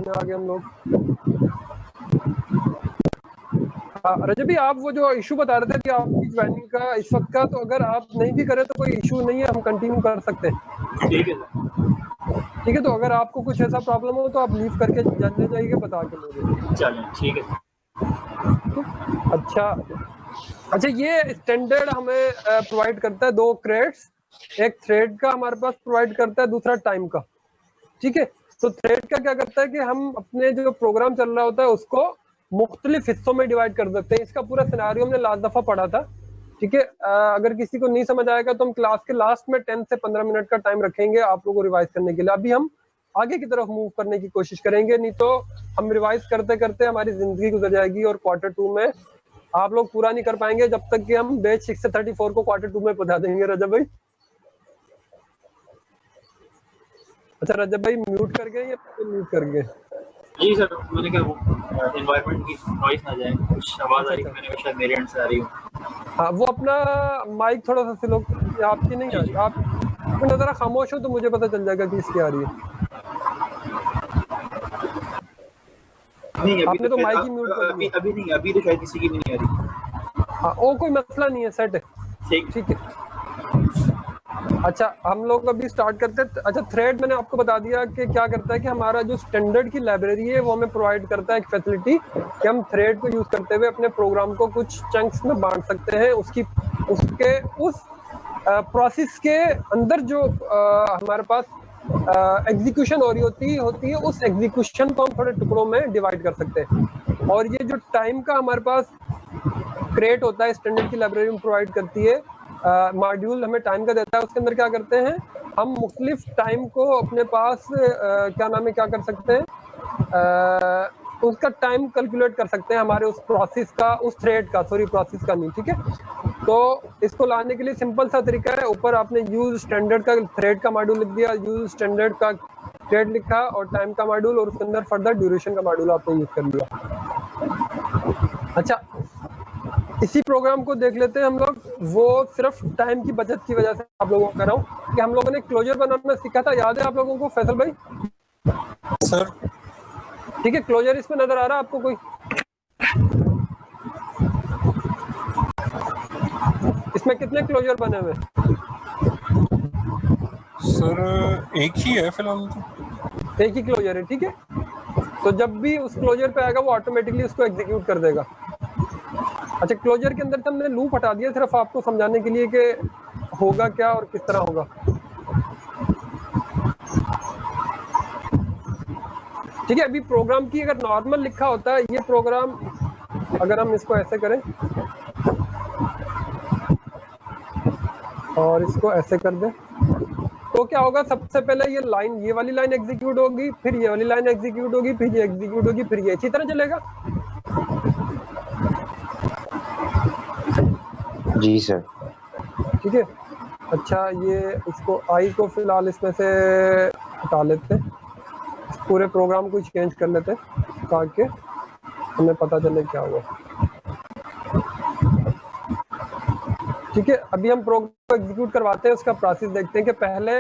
में आ गए हम लोग। रजब भाई, आप वो जो इशू बता रहे थे कि आपकी ज्वाइनिंग का इस वक्त का, तो अगर आप नहीं भी करें तो कोई इशू नहीं है, हम कंटिन्यू कर सकते हैं। ठीक है ठीक है, तो अगर आपको कुछ ऐसा प्रॉब्लम हो तो आप लीव करके जाने जाइए, बता के मुझे। चलें, ठीक है। अच्छा, ये स्टैंडर्ड हमें प्रोवाइड करता है 2 क्रेडिट्स, एक थ्रेड का हमारे पास प्रोवाइड करता है, दूसरा टाइम का। ठीक है, तो थ्रेड का क्या करता है कि हम अपने जो प्रोग्राम चल रहा होता है उसको मुख्तलिफ हिस्सों में डिवाइड कर सकते हैं। इसका पूरा सिनेरियो हमने लास्ट दफा पढ़ा था। ठीक है, अगर किसी को नहीं समझ आएगा तो हम क्लास के लास्ट में 10 से 15 मिनट का टाइम रखेंगे आप लोगों को रिवाइज करने के लिए। अभी हम आगे की तरफ मूव करने की कोशिश करेंगे, नहीं तो हम रिवाइज करते करते हमारी जिंदगी गुजर जाएगी और Q2 में आप लोग पूरा नहीं कर पाएंगे जब तक कि हम बैच 6 से 34 को Q2 में पहुंचा देंगे। रजब भाई, अच्छा रजब भाई म्यूट कर गए या म्यूट कर गए? जी सर, मैंने कहा वो एनवायरनमेंट की नॉइस ना जाए, कुछ आवाज आ रही है, मैंने कहा शायद मेरे एंड से आ रही हो। हाँ, वो अपना माइक थोड़ा सा स्लो, आपकी नहीं आ रही। आप जरा खामोश हो तो मुझे पता चल जाएगा कि इसकी आ रही है। नहीं, आपने तो माइक ही म्यूट कर दिया। अभी नहीं, अभी तो शायद किसी की भी नहीं आ रही। हाँ, वो कोई मसला नहीं है, सेट है। ठीक है, अच्छा हम लोग अभी स्टार्ट करते हैं। अच्छा, थ्रेड मैंने आपको बता दिया कि क्या करता है कि हमारा जो स्टैंडर्ड की लाइब्रेरी है वो हमें प्रोवाइड करता है एक फैसिलिटी कि हम थ्रेड को यूज करते हुए अपने प्रोग्राम को कुछ चंक्स में बांट सकते हैं। उसके उस प्रोसेस के अंदर जो हमारे पास एग्जीक्यूशन हो रही होती है उस एग्जीक्यूशन को हम थोड़े टुकड़ों में डिवाइड कर सकते हैं। और ये जो टाइम का हमारे पास क्रिएट होता है स्टैंडर्ड की लाइब्रेरी में प्रोवाइड करती है, मॉड्यूल हमें टाइम का देता है। उसके अंदर क्या करते हैं हम मुख्तलिफ टाइम को अपने पास क्या नाम है क्या कर सकते हैं, उसका टाइम कैलकुलेट कर सकते हैं हमारे उस प्रोसेस का, उस थ्रेड का, सॉरी प्रोसेस का नहीं। ठीक है, तो इसको लाने के लिए सिंपल सा तरीका है, ऊपर आपने यूज स्टैंडर्ड का थ्रेड का मॉड्यूल लिख दिया, यूज स्टैंडर्ड का थ्रेड लिखा और टाइम का मॉड्यूल, और उसके अंदर फर्दर ड्यूरेशन का मॉड्यूल आपने यूज कर लिया। अच्छा, इसी प्रोग्राम को देख लेते हैं हम लोग। वो सिर्फ टाइम की बचत की वजह से आप लोगों को कह रहा हूँ कि हम लोगों ने क्लोजर बनाना सीखा था, याद है आप लोगों को फैसल भाई? सर ठीक है, क्लोजर इसमें नजर आ रहा है आपको कोई? इसमें कितने क्लोजर बने हुए? सर एक ही है फिलहाल तो। एक ही क्लोजर है। ठीक है, तो जब भी उस क्लोजर पे आएगा वो ऑटोमेटिकली उसको एग्जीक्यूट कर देगा। अच्छा, क्लोजर के अंदर से हमने लूप हटा दिया सिर्फ आपको समझाने के लिए कि होगा क्या और किस तरह होगा। ठीक है, अभी प्रोग्राम की अगर नॉर्मल लिखा होता है ये प्रोग्राम, अगर हम इसको ऐसे करें और इसको ऐसे कर दें तो क्या होगा, सबसे पहले ये लाइन, ये वाली लाइन एग्जीक्यूट होगी, फिर ये वाली लाइन एग्जीक्यूट होगी, फिर ये एग्जीक्यूट होगी, फिर ये इसी तरह चलेगा। जी सर। ठीक है, अच्छा ये इसको आई को फिलहाल इसमें से हटा लेते हैं, पूरे प्रोग्राम को चेंज कर लेते हैं ताकि हमें पता चले क्या हुआ। ठीक है, अभी हम प्रोग्राम को एग्जीक्यूट करवाते हैं, उसका प्रोसेस देखते हैं कि पहले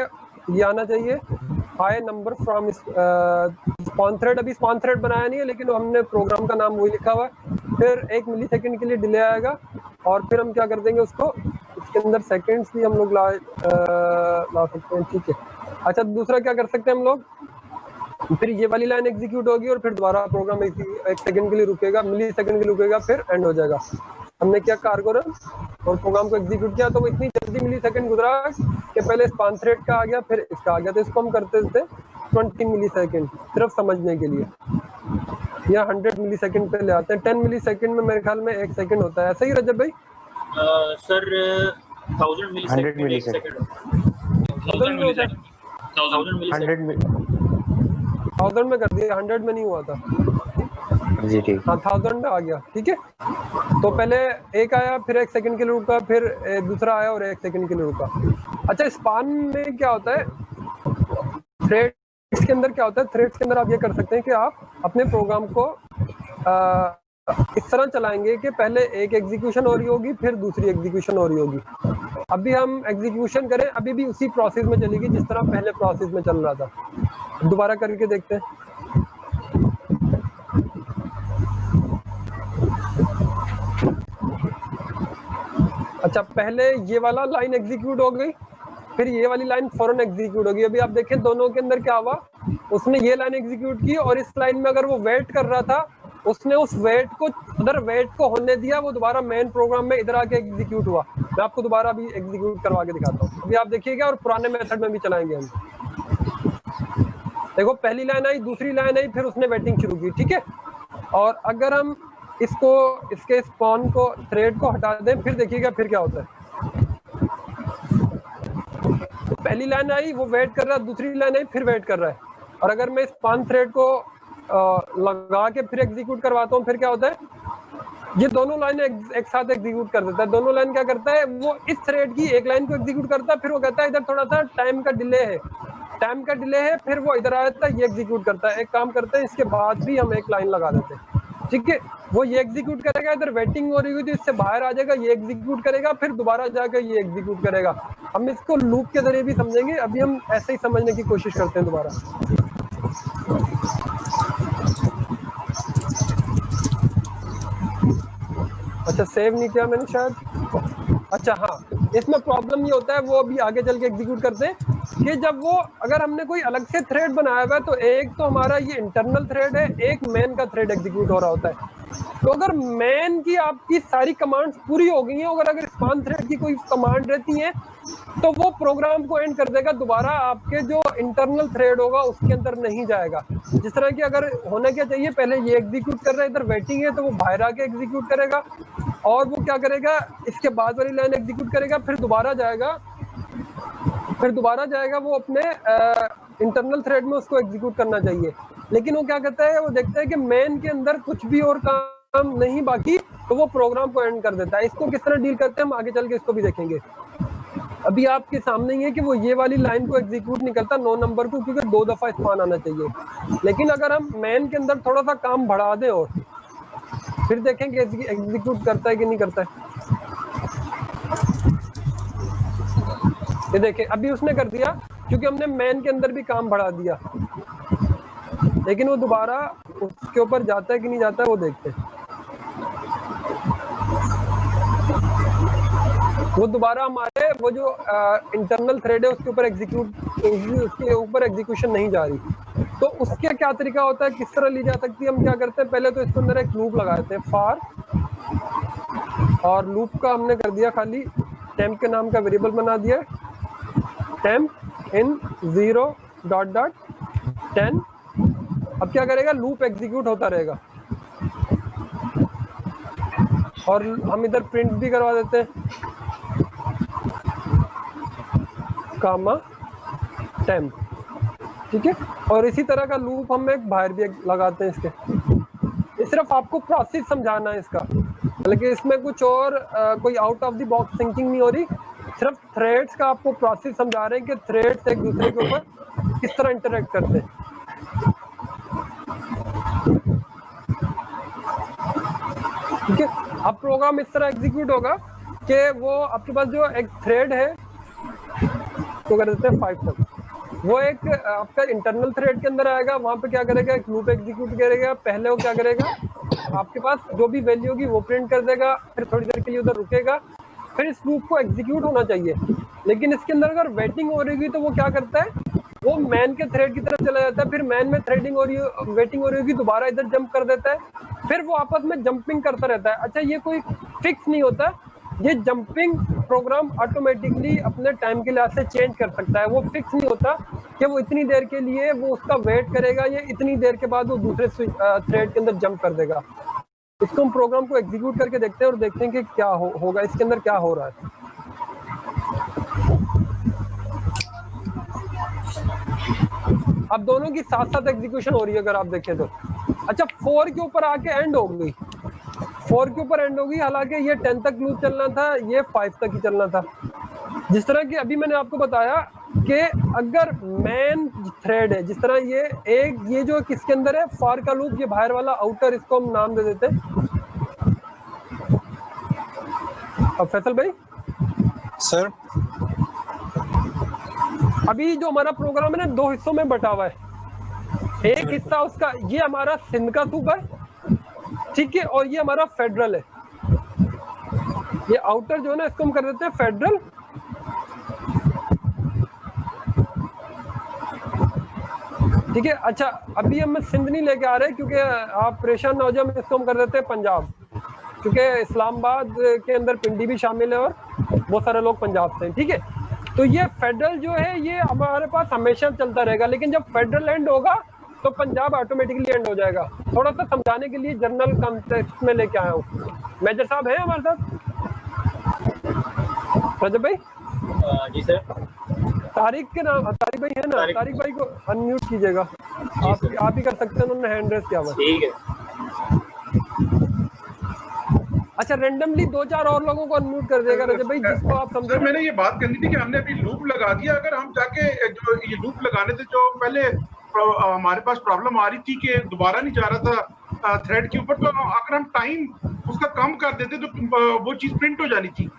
ये आना चाहिए high number from spawn thread. अभी स्पॉन थ्रेड बनाया नहीं है लेकिन हमने प्रोग्राम का नाम वही लिखा हुआ है। फिर 1 मिलीसेकंड के लिए डिले आएगा और फिर हम क्या कर देंगे उसको, इसके अंदर सेकंड्स भी हम लोग ला सकते हैं। ठीक है, अच्छा दूसरा क्या कर सकते हैं हम लोग, फिर ये वाली लाइन एग्जीक्यूट होगी और फिर दोबारा प्रोग्राम 1 सेकंड के लिए रुकेगा, मिली सेकंड के लिए रुकेगा, फिर एंड हो जाएगा। हमने क्या कारगोरन और प्रोग्राम को एग्जीक्यूट किया तो वो इतनी जल्दी मिली सेकंड गुजरा कि पहले स्पॉन थ्रेड का आ गया फिर इसका आ गया। तो इसको हम करते थे 20 मिली सेकंड सिर्फ समझने के लिए, या 100 मिली सेकंड पे ले आते हैं। 10 मिली सेकंड में मेरे ख्याल में 1 सेकंड होता है, ऐसा ही रजब भाई? सर 1000 मिली सेकंड में 1 सेकंड होता है। 1000 में कर दिया, 100 में नहीं हुआ था जी। ठीक, हाँ 1000 में आ गया। ठीक है, तो पहले एक आया, फिर 1 सेकंड के लिए रुका, फिर दूसरा आया और 1 सेकंड के लिए रुका। अच्छा, स्पान में क्या होता है, थ्रेड्स के अंदर क्या होता है, थ्रेड्स के अंदर आप ये कर सकते हैं कि आप अपने प्रोग्राम को इस तरह चलाएंगे कि पहले एक एग्जीक्यूशन हो रही होगी फिर दूसरी एग्जीक्यूशन हो रही होगी। अभी हम एग्जीक्यूशन करें, अभी भी उसी प्रोसेस में चलेगी जिस तरह पहले प्रोसेस में चल रहा था। दोबारा करके देखते हैं। अच्छा, पहले ये वाला लाइन एग्जीक्यूट हो गई, फिर ये वाली लाइन फौरन एग्जीक्यूट होगी। अभी आप देखें दोनों के अंदर क्या हुआ, उसने ये लाइन एग्जीक्यूट की और इस लाइन में अगर वो वेट कर रहा था, उसने उस वेट को, अगर वेट को होने दिया, वो दोबारा मेन प्रोग्राम में इधर आके एग्जीक्यूट हुआ। मैं आपको दोबारा अभी एग्जीक्यूट करवा के दिखाता हूँ, अभी आप देखिएगा और पुराने मेथड में भी चलाएंगे हम। देखो पहली लाइन आई, दूसरी लाइन आई, फिर उसने वेटिंग शुरू की, ठीक है। और अगर हम इसको, इसके स्पॉन को, थ्रेड को हटा दें, फिर देखिएगा फिर क्या होता है। पहली लाइन आई, वो वेट कर रहा है, दूसरी लाइन आई, फिर वेट कर रहा है। और अगर मैं स्पॉन थ्रेड को लगा के फिर एग्जीक्यूट करवाता हूँ, फिर क्या होता है, ये दोनों लाइनें एक साथ एग्जीक्यूट कर देता है। दोनों लाइन क्या करता है, वो इस थ्रेड की एक लाइन को एग्जीक्यूट करता है, फिर वो कहता है इधर थोड़ा सा टाइम का डिले है, टाइम का डिले है, फिर वो इधर आता है, ये एग्जीक्यूट करता है। एक काम करते हैं, इसके बाद भी हम एक लाइन लगा देते हैं, ठीक है। वो ये एग्जीक्यूट करेगा, इधर वेटिंग हो रही हुई थी, इससे बाहर आ जाएगा, ये एग्जीक्यूट करेगा, फिर दोबारा जाकर ये एग्जीक्यूट करेगा। हम इसको लूप के जरिए भी समझेंगे, अभी हम ऐसे ही समझने की कोशिश करते हैं दोबारा। अच्छा, सेव नहीं किया मैंने शायद। अच्छा हाँ, इसमें प्रॉब्लम ये होता है, वो अभी आगे चल के एग्जीक्यूट करते हैं कि जब वो, अगर हमने कोई अलग से थ्रेड बनाया हुआ है, तो एक तो हमारा ये इंटरनल थ्रेड है, एक मेन का थ्रेड एग्जीक्यूट हो रहा होता है। तो अगर मेन की आपकी सारी कमांड्स पूरी हो गई हैं, अगर स्पॉन थ्रेड की कोई कमांड रहती है, तो वो प्रोग्राम को एंड कर देगा, दोबारा आपके जो इंटरनल थ्रेड होगा उसके अंदर नहीं जाएगा। जिस तरह की अगर होना क्या चाहिए, पहले ये एग्जीक्यूट कर रहा है, इधर वेटिंग है, तो वो बाहर आके एग्जीक्यूट करेगा, और वो क्या करेगा, इसके बाद वाली लाइन एग्जीक्यूट करेगा, फिर दोबारा जाएगा, वो अपने इंटरनल थ्रेड में उसको एग्जीक्यूट करना चाहिए। लेकिन वो क्या करता है, वो देखता है कि मेन के अंदर कुछ भी और काम नहीं बाकी, तो वो प्रोग्राम को एंड कर देता है। इसको किस तरह डील करते हैं हम आगे चल के इसको भी देखेंगे। अभी आपके सामने ही है कि वो ये वाली लाइन को एग्जीक्यूट नहीं करता 9 नंबर को, क्योंकि 2 दफा स्पॉन आना चाहिए। लेकिन अगर हम मेन के अंदर थोड़ा सा काम बढ़ा दें और फिर देखेंगे एग्जीक्यूट करता है कि नहीं करता है। ये देखें, अभी उसने कर दिया क्योंकि हमने मेन के अंदर भी काम बढ़ा दिया, लेकिन वो दोबारा उसके ऊपर जाता है कि नहीं जाता है, वो देखते हैं। वो दोबारा हमारे वो जो इंटरनल थ्रेड है उसके ऊपर एग्जीक्यूशन नहीं जा रही। तो उसके क्या तरीका होता है, किस तरह ली जा सकती है, हम क्या करते हैं, पहले तो इसके अंदर एक लूप लगाते हैं फॉर, और लूप का हमने कर दिया खाली टेम्प के नाम का वेरिएबल बना दिया, टेम्प इन 0.10। अब क्या करेगा, लूप एग्जीक्यूट होता रहेगा, और हम इधर प्रिंट भी करवा देते हैं कामा टेम्प, ठीक है। और इसी तरह का लूप हम एक बाहर भी लगाते हैं इसके। ये सिर्फ आपको प्रोसेस समझाना है इसका, बल्कि इसमें कुछ और कोई out of the box thinking नहीं हो रही, सिर्फ थ्रेड्स का आपको प्रोसेस समझा रहे हैं कि थ्रेड्स एक दूसरे के ऊपर किस तरह इंटरेक्ट करते हैं। ठीक है, अब प्रोग्राम इस तरह एग्जीक्यूट होगा कि वो आपके पास जो एक थ्रेड है तो कर देते हैं 5 तक, वो एक आपका इंटरनल थ्रेड के अंदर आएगा, वहां पे क्या करेगा, एक लूप एग्जीक्यूट करेगा। पहले वो क्या करेगा, आपके पास जो भी वैल्यू होगी वो प्रिंट कर देगा, फिर थोड़ी देर के लिए उधर रुकेगा, फिर इस लूप को एग्जीक्यूट होना चाहिए। लेकिन इसके अंदर अगर वेटिंग हो रही तो वो क्या करता है, वो मैन के थ्रेड की तरफ चला जाता है, फिर मैन में थ्रेडिंग हो रही है, वेटिंग हो रही होगी, दोबारा इधर जंप कर देता है, फिर वो आपस में जंपिंग करता रहता है। अच्छा, ये कोई फिक्स नहीं होता, ये जंपिंग प्रोग्राम ऑटोमेटिकली अपने टाइम के लिहाज से चेंज कर सकता है। वो फिक्स नहीं होता कि वो इतनी देर के लिए वो उसका वेट करेगा, या इतनी देर के बाद वो दूसरे थ्रेड के अंदर जंप कर देगा। इसको हम प्रोग्राम को एग्जीक्यूट करके देखते हैं और देखते हैं कि क्या होगा, इसके अंदर क्या हो रहा है। अब दोनों की साथ साथ एग्जीक्यूशन हो रही है अगर आप देखें तो। अच्छा, 4 के ऊपर आके एंड हो गई, 4 के ऊपर एंड होगी, हालांकि ये 10 तक लूप चलना था, ये 5 तक ही चलना था। जिस तरह कि अभी मैंने आपको बताया कि अगर मेन थ्रेड है, जिस तरह ये जो किसके अंदर है, फॉर का लूप, ये बाहर वाला आउटर, इसको हम नाम दे देते हैं। अब फैसल भाई सर, अभी जो हमारा प्रोग्राम है ना 2 हिस्सों में बटा हुआ है। एक हिस्सा उसका, ये हमारा सिंध का सूबा है, ठीक है, और ये हमारा फेडरल है। ये आउटर जो है ना इसको हम कर देते हैं फेडरल, ठीक है। अच्छा अभी हम सिंध नहीं लेके आ रहे क्योंकि आप परेशान ना हो जाए, इसको हम कर देते हैं पंजाब, क्योंकि इस्लामाबाद के अंदर पिंडी भी शामिल है और बहुत सारे लोग पंजाब से हैं, ठीक है। तो ये फेडरल जो है ये हमारे पास हमेशा चलता रहेगा, लेकिन जब फेडरल एंड होगा तो पंजाब ऑटोमेटिकली एंड हो जाएगा। थोड़ा सा समझाने के लिए जनरल कॉन्टेक्स्ट में लेके आया हूँ। मेजर साहब हैं हमारे साथ? रजब भाई? जी सर। तारिक के नाम, तारिक भाई है ना? तारिक भाई को अनम्यूट कीजिएगा, आप ही कर सकते हैं, उन्होंने हैंड रेस किया हुआ। ठीक है। अच्छा रेंडमली 2-4 और लोगों को अनम्यूट कर देगा रजत भाई, जिसको आप समझे। मैंने ये बात करनी थी कि हमने अभी लूप लगा दिया, अगर हम जाके जो ये लूप लगाने से जो पहले हमारे पास प्रॉब्लम आ रही थी कि दोबारा नहीं जा रहा था थ्रेड के ऊपर, तो अगर हम टाइम उसका कम कर देते तो वो चीज प्रिंट हो जानी थी।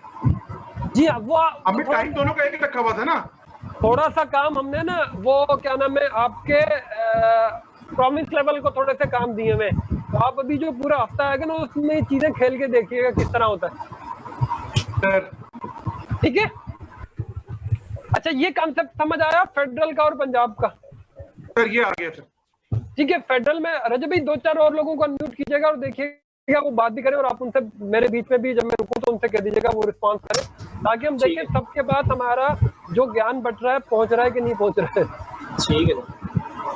जी हाँ, वो हमें टाइम दोनों का एक रखा हुआ था ना। थोड़ा सा काम हमने ना वो क्या नाम है आपके प्रॉमिस लेवल को थोड़े से काम दिए हुए, तो आप अभी जो पूरा हफ्ता आएगा ना उसमें चीजें खेल के देखिएगा किस तरह होता है, ठीक है। अच्छा ये कॉन्सेप्ट समझ आया फेडरल का और पंजाब का? सर ये आ गया सर। ठीक है, फेडरल में रजत भाई 2-4 और लोगों को अनम्यूट कीजिएगा और देखिएगा वो बात भी करें, और आप उनसे मेरे बीच में भी जब मैं रुकूं तो उनसे कह दीजिएगा वो रिस्पांस करें, ताकि हम देखें सबके पास हमारा जो ज्ञान बट रहा है पहुंच रहा है कि नहीं पहुंच रहा है। ठीक है,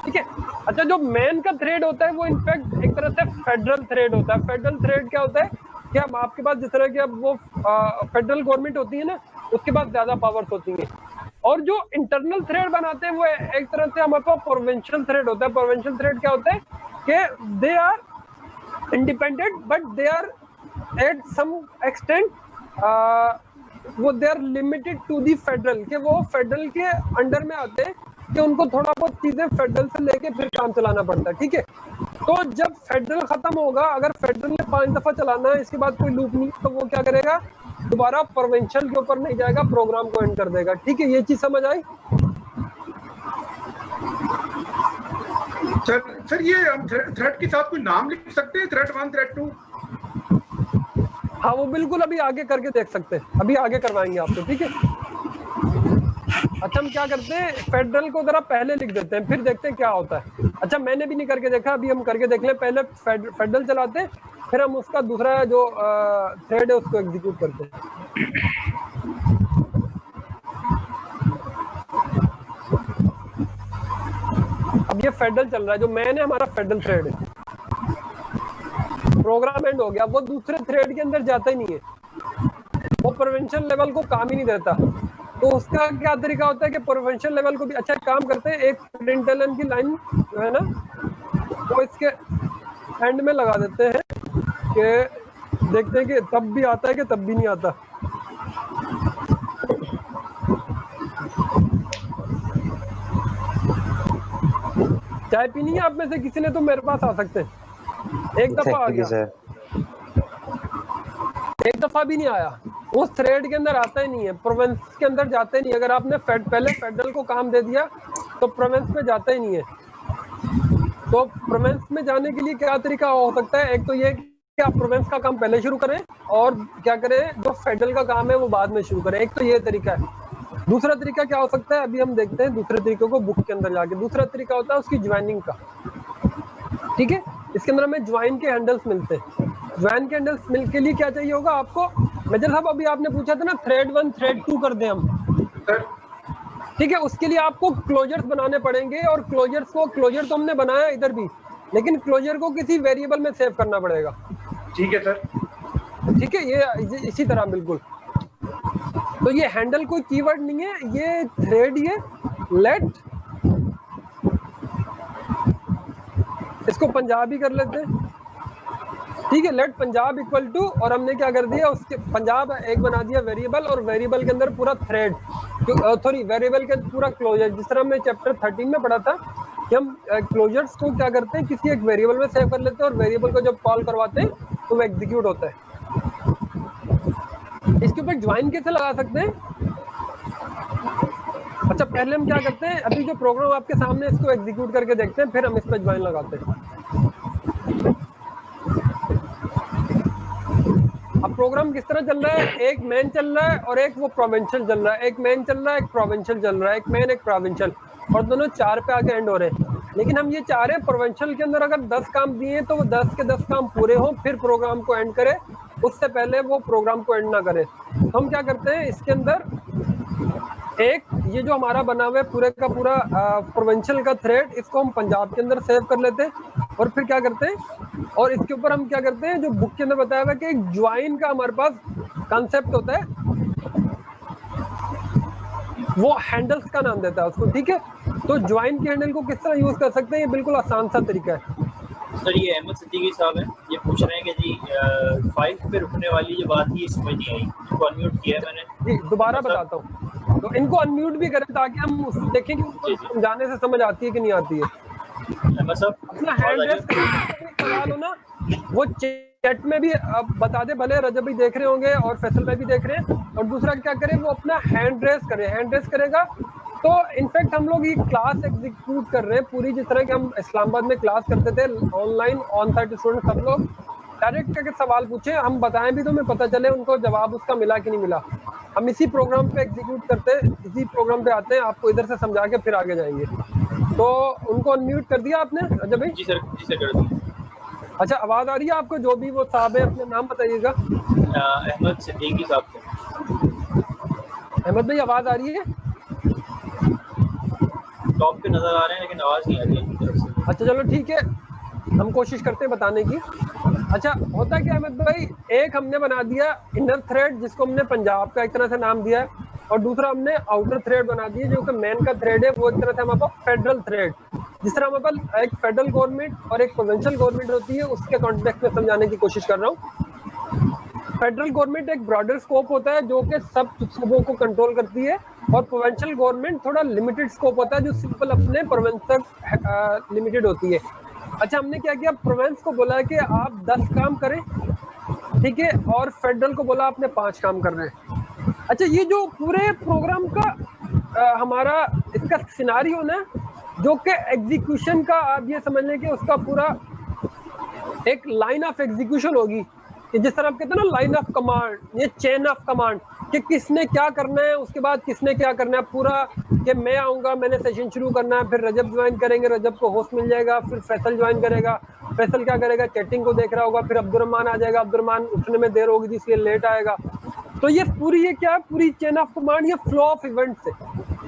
ठीक है। अच्छा जो मेन का थ्रेड होता है वो इनफैक्ट एक तरह से फेडरल थ्रेड होता है। फेडरल थ्रेड क्या होता है कि अब आपके पास जिस तरह की अब वो फेडरल गवर्नमेंट होती है ना, उसके पास ज्यादा पावर्स होती हैं, और जो इंटरनल थ्रेड बनाते हैं वो एक तरह से हमारे पास प्रोविंशियल थ्रेड होता है। प्रोविंशियल थ्रेड क्या होता है कि they are independent but they are at some extent वो they are limited to the federal, के वो फेडरल के अंडर में आते हैं कि उनको थोड़ा बहुत चीजें फेडरल से लेके फिर काम चलाना पड़ता है, ठीक है। तो जब फेडरल खत्म होगा, अगर फेडरल ने 5 दफा चलाना है, इसके बाद कोई लूप नहीं, तो वो क्या करेगा दोबारा प्रोविंशियल के ऊपर नहीं जाएगा, प्रोग्राम को एंड कर देगा, ठीक है। ये चीज समझ आई? सर ये हम थ्रेड के साथ कोई नाम लिख सकते हैं, थ्रेड 1 थ्रेड 2? हाँ वो बिल्कुल अभी आगे करके देख सकते हैं, अभी आगे करवाएंगे आपको, ठीक है। अच्छा हम क्या करते हैं फेडरल को जरा पहले लिख देते हैं, फिर देखते हैं क्या होता है। अच्छा मैंने भी नहीं करके देखा, अभी हम करके देख लें। पहले फेडरल चलाते हैं, फिर हम उसका दूसरा जो थ्रेड है उसको एग्जीक्यूट करते हैं। अब ये फेडरल चल रहा है, जो मैन है हमारा फेडरल थ्रेड है, प्रोग्राम एंड हो गया, वो दूसरे थ्रेड के अंदर जाता ही नहीं है, वो प्रोविंशियल लेवल को काम ही नहीं देता। तो उसका क्या तरीका होता है कि प्रोविंशियल लेवल को भी अच्छा काम करते हैं, एक प्रिंटलन की लाइन जो है ना वो इसके एंड में लगा देते हैं कि देखते हैं कि तब भी आता है कि तब भी नहीं आता। चाय पीनी है आप में से किसी ने तो मेरे पास आ सकते हैं। एक दफा आ गया, एक दफा भी नहीं आया, उस थ्रेड के अंदर आता ही नहीं है, प्रोविंस के अंदर जाता ही नहीं। अगर आपने पहले फेडरल को काम दे दिया तो प्रोविंस में जाता ही नहीं है। तो प्रोविंस में जाने के लिए क्या तरीका हो सकता है? एक तो ये कि आप प्रोविंस का काम पहले शुरू करें, और क्या करें जो फेडरल का काम है वो बाद में शुरू करें, एक तो ये तरीका है। दूसरा तरीका क्या हो सकता है, अभी हम देखते हैं दूसरे तरीके को बुक के अंदर जाके। दूसरा तरीका होता है उसकी ज्वाइनिंग का, ठीक है। इसके अंदर हमें ज्वाइन के हैंडल्स मिलते हैं। ज्वाइन के हैंडल्स मिल के लिए क्या चाहिए होगा आपको? मेजर साहब अभी आपने पूछा था ना थ्रेड 1 थ्रेड 2 कर दें हम, ठीक है। उसके लिए आपको क्लोजर्स बनाने पड़ेंगे, और क्लोजर्स को क्लोजर तो हमने बनाया इधर भी, लेकिन क्लोजर को किसी वेरिएबल में सेव करना पड़ेगा, ठीक है सर, ठीक है। ये इसी तरह बिल्कुल। तो ये हैंडल कोई कीवर्ड नहीं है, ये थ्रेड, ये लेट, इसको पंजाबी कर लेते हैं, ठीक है। लेट पंजाब इक्वल टू, और हमने क्या कर दिया उसके पंजाब एक बना दिया वेरिएबल, और वेरिएबल के अंदर पूरा थ्रेड, सॉरी वेरिएबल के पूरा क्लोजर, जिस तरह हमने चैप्टर 13 में पढ़ा था कि हम क्लोजर्स को क्या करते हैं किसी एक वेरिएबल में सेव कर लेते हैं, और वेरिएबल को जब कॉल करवाते हैं तो वो एग्जीक्यूट होता है। इसके ऊपर ज्वाइन कैसे लगा सकते हैं? अच्छा पहले हम क्या करते हैं, अभी जो प्रोग्राम आपके सामने इसको एग्जीक्यूट करके देखते हैं, फिर हम इस पर ज्वाइन लगाते हैं। अब प्रोग्राम किस तरह चल रहा है, एक मेन चल रहा है और एक वो प्रोविंशियल चल रहा है, एक मेन चल रहा है, एक प्रोविंशियल चल रहा है, एक मेन एक प्रोविंशियल, और दोनों 4 पे आके एंड हो रहे हैं। लेकिन हम ये चाह रहे हैं प्रोविंशियल के अंदर अगर 10 काम दिए तो वो 10 के 10 काम पूरे हों फिर प्रोग्राम को एंड करे, उससे पहले वो प्रोग्राम को एंड ना करे। तो हम क्या करते हैं इसके अंदर, एक ये जो हमारा बना हुआ है पूरे का पूरा प्रोविंशियल का थ्रेड, इसको हम पंजाब के अंदर सेव कर लेते हैं और फिर क्या करते हैं, और इसके ऊपर हम क्या करते हैं, जो बुक के अंदर बताया हुआ है कि एक ज्वाइन का हमारे पास कॉन्सेप्ट होता है, वो हैंडल्स का नाम देता है उसको, ठीक है। तो ज्वाइन के हैंडल को किस तरह यूज कर सकते हैं, ये बिल्कुल आसान सा तरीका है। सर ये अहमद सिद्दीकी साहब हैं, ये पूछ रहे हैं कि जी 5 पे रुकने वाली जो बात थी समझ नहीं आई, इनको अनम्यूट किया है मैंने। जी दोबारा बताता हूँ, तो इनको अनम्यूट भी करें ताकि हम देखें कि उनको समझाने से समझ आती है कि नहीं आती है। अहमद साहब अपना हैंड रेस सवाल हो ना, वो चैट में भी बता दे, भले रजब भी देख रहे होंगे और फैसल भाई भी देख रहे हैं। और दूसरा क्या करें, वो अपना हैंड रेस करे, हैंड रेस करेगा तो इनफैक्ट हम लोग ये क्लास एग्जीक्यूट कर रहे हैं पूरी, जिस तरह की हम इस्लामाबाद में क्लास करते थे ऑनलाइन ऑन साइट स्टूडेंट, सब लोग डायरेक्ट करके सवाल पूछे, हम बताएं भी तो हमें पता चले उनको जवाब उसका मिला कि नहीं मिला। हम इसी प्रोग्राम पे एग्जीक्यूट करते हैं, इसी प्रोग्राम पे आते हैं, आपको इधर से समझा के फिर आगे जाएंगे। तो उनको अनम्यूट कर दिया आपने रजब भाई? जी सर कर दिया। अच्छा आवाज आ रही है आपको? जो भी वो साहब है अपने नाम बताइएगा। अहमद सिद्दीकी साहब को। अहमद भाई आवाज आ रही है? टॉप पे नजर आ रहे हैं लेकिन आवाज नहीं आ रही है तरफ से। अच्छा चलो ठीक है, हम कोशिश करते हैं बताने की। अच्छा होता क्या अहमद भाई, एक हमने बना दिया इनर थ्रेड जिसको हमने पंजाब का एक तरह से नाम दिया है, और दूसरा हमने आउटर थ्रेड बना दिया जो कि मेन का थ्रेड है, वो एक तरह से हमारे पास फेडरल थ्रेड, जिस तरह हमारे पास एक फेडरल गवर्नमेंट और एक प्रोविंशियल गवर्नमेंट होती है, उसके कॉन्टेक्स्ट में समझाने की कोशिश कर रहा हूँ। फेडरल गवर्नमेंट एक ब्रॉडर स्कोप होता है जो कि सब सूबों को कंट्रोल करती है, और प्रोविंशियल गवर्नमेंट थोड़ा लिमिटेड स्कोप होता है जो सिंपल अपने प्रोविंस तक लिमिटेड होती है। अच्छा हमने क्या किया, प्रोविंस को बोला कि आप 10 काम करें, ठीक है, और फेडरल को बोला आपने 5 काम कर रहे हैं। अच्छा ये जो पूरे प्रोग्राम का हमारा इसका सिनारियो ना, जो कि एग्जीक्यूशन का आप ये समझ लें कि उसका पूरा एक लाइन ऑफ एग्जीक्यूशन होगी, कि जिस तरह आप कहते हैं ना लाइन ऑफ कमांड, ये चेन ऑफ कमांड, कि किसने क्या करना है, उसके बाद किसने क्या करना है पूरा, कि मैं आऊँगा, मैंने सेशन शुरू करना है, फिर रजब ज्वाइन करेंगे, रजब को होस्ट मिल जाएगा, फिर फैसल ज्वाइन करेगा, फैसल क्या करेगा, चैटिंग को देख रहा होगा, फिर अब्दुर्रहमान आ जाएगा, अब्दुर्रहमान उठने में देर होगी इसलिए लेट आएगा। तो ये पूरी ये क्या है, पूरी चेन ऑफ कमांड, ये फ्लो ऑफ इवेंट से,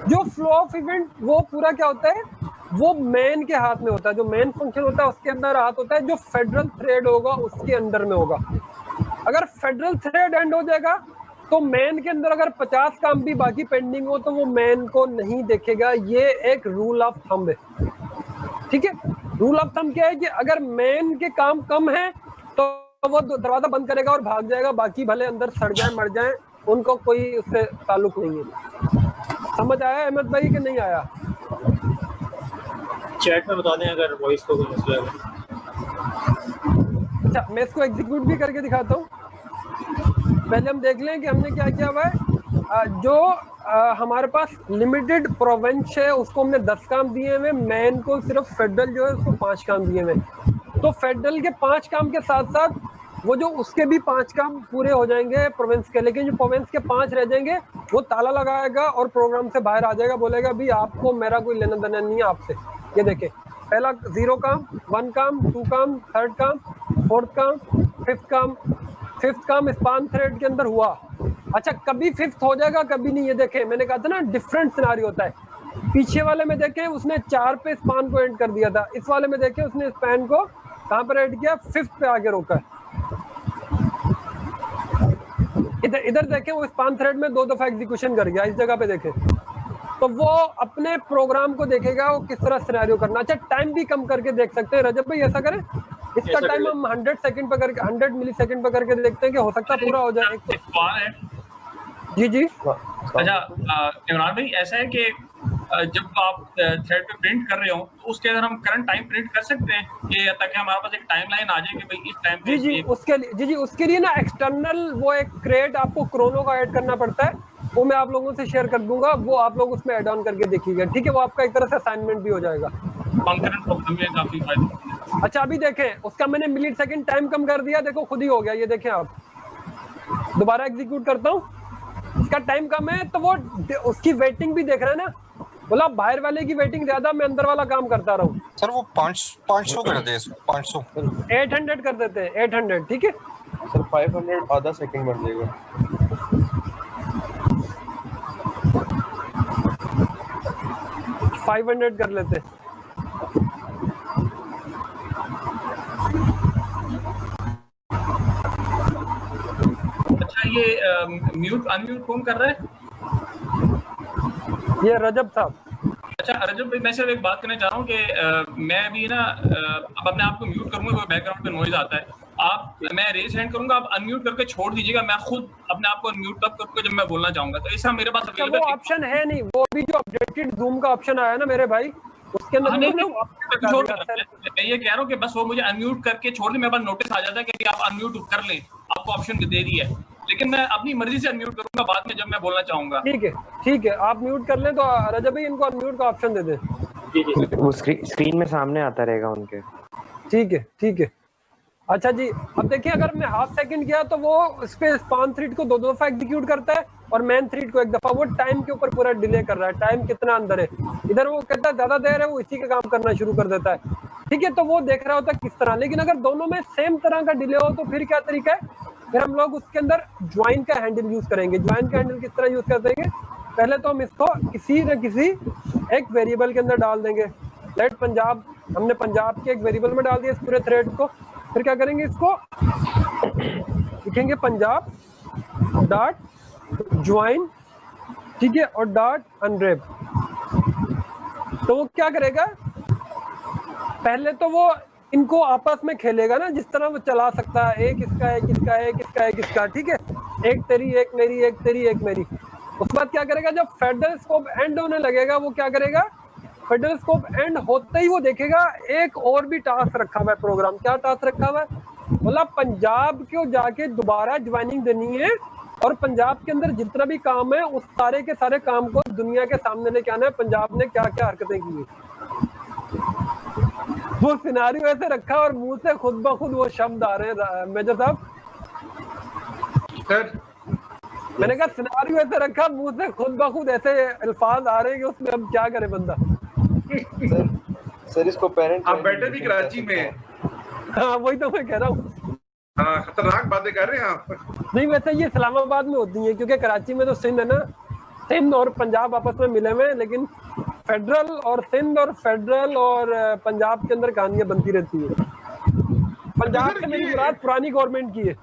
जो फ्लो ऑफ इवेंट वो पूरा क्या होता है, वो मेन के हाथ में होता है, जो मेन फंक्शन होता है उसके अंदर हाथ होता है, जो फेडरल थ्रेड होगा उसके अंडर में होगा। अगर फेडरल थ्रेड एंड हो जाएगा तो मेन के अंदर अगर 50 काम भी बाकी पेंडिंग हो तो वो मेन को नहीं देखेगा। ये एक रूल ऑफ थंब है, ठीक है। रूल ऑफ थंब क्या है कि अगर मेन के काम कम है तो वो दरवाजा बंद करेगा और भाग जाएगा, बाकी भले अंदर सड़ जाए मर जाए, उनको कोई उससे ताल्लुक नहीं है। समझ आया अहमद भाई कि नहीं आया? चैट में बता दें अगर वॉइस को कोई मसला है। अच्छा मैं इसको एग्जीक्यूट भी करके दिखाता हूँ। पहले हम देख लें कि हमने क्या किया हुआ है। जो हमारे पास लिमिटेड प्रोविंस है उसको हमने 10 काम दिए हुए, मेन को सिर्फ फेडरल जो है उसको 5 काम दिए हुए। तो फेडरल के 5 काम के साथ साथ वो जो उसके भी 5 काम पूरे हो जाएंगे प्रोविंस के, लेकिन जो प्रोविंस के 5 रह जाएंगे वो ताला लगाएगा और प्रोग्राम से बाहर आ जाएगा, बोलेगा भी आपको मेरा कोई लेना देना नहीं है आपसे। ये देखें, पहला 0 काम, 1 काम, 2 काम, 3rd काम, 4th काम, 5th काम, 5th काम स्पान थ्रेड के अंदर हुआ। अच्छा कभी 5th हो जाएगा कभी नहीं, ये देखें मैंने कहा था ना डिफरेंट सिनारियो होता है। पीछे वाले में देखें उसने 4 पे स्पान को एंड कर दिया था, इस वाले में देखें उसने स्पान को कहाँ पर एंड किया, 5th पे आके रोका है। इधर देखें वो स्पान थ्रेड में 2 दफा एग्जीक्यूशन कर गया, इस जगह पे देखें तो वो अपने प्रोग्राम को देखेगा वो किस तरह सिनेरियो करना। अच्छा टाइम भी कम करके देख सकते हैं रजब भाई, ऐसा करें इसका टाइम हम 100 सेकंड पे करके 100 मिली सेकंड पे करके देखते हैं कि हो सकता है पूरा हो जाए। एक सवाल है जी जी। अच्छा इमरान भाई, ऐसा है कि जब आप थ्रेड पे प्रिंट कर रहे हो तो उसके अंदर हम करंट टाइम प्रिंट कर सकते हैं कि ताकि हमारे पास एक टाइमलाइन आ जाए कि भाई इस टाइम पे जी उसके लिए ना एक्सटर्नल वो एक क्रिएट आपको क्रोनो का ऐड करना पड़ता है, वो मैं आप लोगों से शेयर कर दूंगा, वो आप लोग उसमें ऐड ऑन करके देखिएगा, ठीक है। वो आपका एक तरह से असाइनमेंट भी हो जाएगा। कंकरेंट प्रॉब्लम में काफी फायदा। अच्छा अभी देखें उसका मैंने मिली सेकंड टाइम कम कर दिया, देखो खुद ही हो गया, ये देखें आप दोबारा एग्जीक्यूट करता हूँ, इसका टाइम कम है तो वो उसकी वेटिंग भी देख रहा है ना, बोला बाहर वाले की वेटिंग ज्यादा, मैं अंदर वाला काम करता रहा हूँ। सर वो 500 कर दे इसको, 500 800 कर देते हैं, 800 ठीक है सर। 500 आधा सेकंड बन जाएगा। 500 कर लेते हैं। अच्छा ये म्यूट अनम्यूट कौन कर रहा है? ये रजब साहब। अच्छा रजब भाई, मैं सिर्फ एक बात करना चाह रहा हूँ कि मैं अभी ना अब अपने आप को म्यूट करूंगा, कोई बैकग्राउंड पे नॉइज आता है, मैं रेज हैंड करूंगा, आप अनम्यूट करके छोड़ दीजिएगा, मैं खुद अपने आप को अनम्यूट तब करूंगा जब मैं बोलना चाहूंगा। तो ऐसा मेरे पास वो ऑप्शन है नहीं, वो अभी जो अपडेटेड जूम का ऑप्शन आया ना मेरे भाई, उसके अंदर मैं ये कह रहा हूँ कि बस वो मुझे अनम्यूट करके छोड़ दे, मेरे पास नोटिस आ जाता है कि आप अनम्यूट कर लें, आपको ऑप्शन दे दी है, लेकिन मैं अपनी मर्जी से अनम्यूट करूंगा बाद में जब मैं बोलना चाहूंगा। ठीक है, आप म्यूट कर लें तो रजब भाई इनको अनम्यूट का ऑप्शन दे दें। वो स्क्रीन में सामने आता रहेगा उनके। ठीक है। अच्छा जी, अब देखिए अगर मैं हाफ सेकंड किया तो वो इस पे स्पान थ्रेड को 2 दफा एग्जीक्यूट करता है और मेन थ्रेड को 1 दफा। वो टाइम के ऊपर पूरा डिले कर रहा है, टाइम कितना अंदर है, इधर वो कहता है ज्यादा देर है, वो इसी का काम करना शुरू कर देता है। ठीक है, तो वो देख रहा होता है किस तरह। लेकिन अगर दोनों में सेम तरह का डिले हो तो फिर क्या तरीका है, फिर हम लोग उसके अंदर ज्वाइन का हैंडल यूज करेंगे। ज्वाइन का हैंडल किस तरह यूज कर देंगे, पहले तो हम इसको किसी न किसी एक वेरिएबल के अंदर डाल देंगे। लेट पंजाब, हमने पंजाब के एक वेरिएबल में डाल दिया इस पूरे थ्रेड को। फिर क्या करेंगे, इसको लिखेंगे पंजाब डॉट ज्वाइन, ठीक है, और डॉट अनरैप। तो वो क्या करेगा, पहले तो वो इनको आपस में खेलेगा ना, जिस तरह वो चला सकता है, एक इसका एक इसका एक इसका एक इसका, ठीक है, एक तेरी एक मेरी एक तेरी एक मेरी। उसके बाद क्या करेगा, जब फेडरल स्कोप एंड होने लगेगा वो क्या करेगा, फेडरल स्कोप एंड होते ही वो देखेगा एक और भी टास्क रखा हुआ है प्रोग्राम। क्या टास्क रखा हुआ है, मतलब पंजाब को जाके दोबारा ज्वाइनिंग देनी है और पंजाब के अंदर जितना भी काम है उस सारे के सारे काम को दुनिया के सामने लेके आना है, पंजाब ने क्या क्या हरकतें की है। वो सिनारियो ऐसे रखा और मुंह से खुद ब खुद वो शब्द आ रहे हैं। मेजर साहब मैंने कहा सिनारियो ऐसे रखा, मुंह से खुद ब खुद ऐसे अल्फाज आ रहे हैं कि उसमें अब क्या करे बंदा। सर इसको पेरेंट आप बैठे भी कराची में। हाँ वही तो मैं कह रहा हूँ। हाँ खतरनाक बातें कर रहे हैं आप। नहीं वैसे ये इस्लामाबाद में होती है, क्योंकि कराची में तो सिंध है ना, सिंध और पंजाब आपस में मिले हुए हैं, लेकिन फेडरल और सिंध और फेडरल और पंजाब के अंदर कहानियां बनती रहती है। पंजाब से मेरी मुराद पुरानी गवर्नमेंट की है।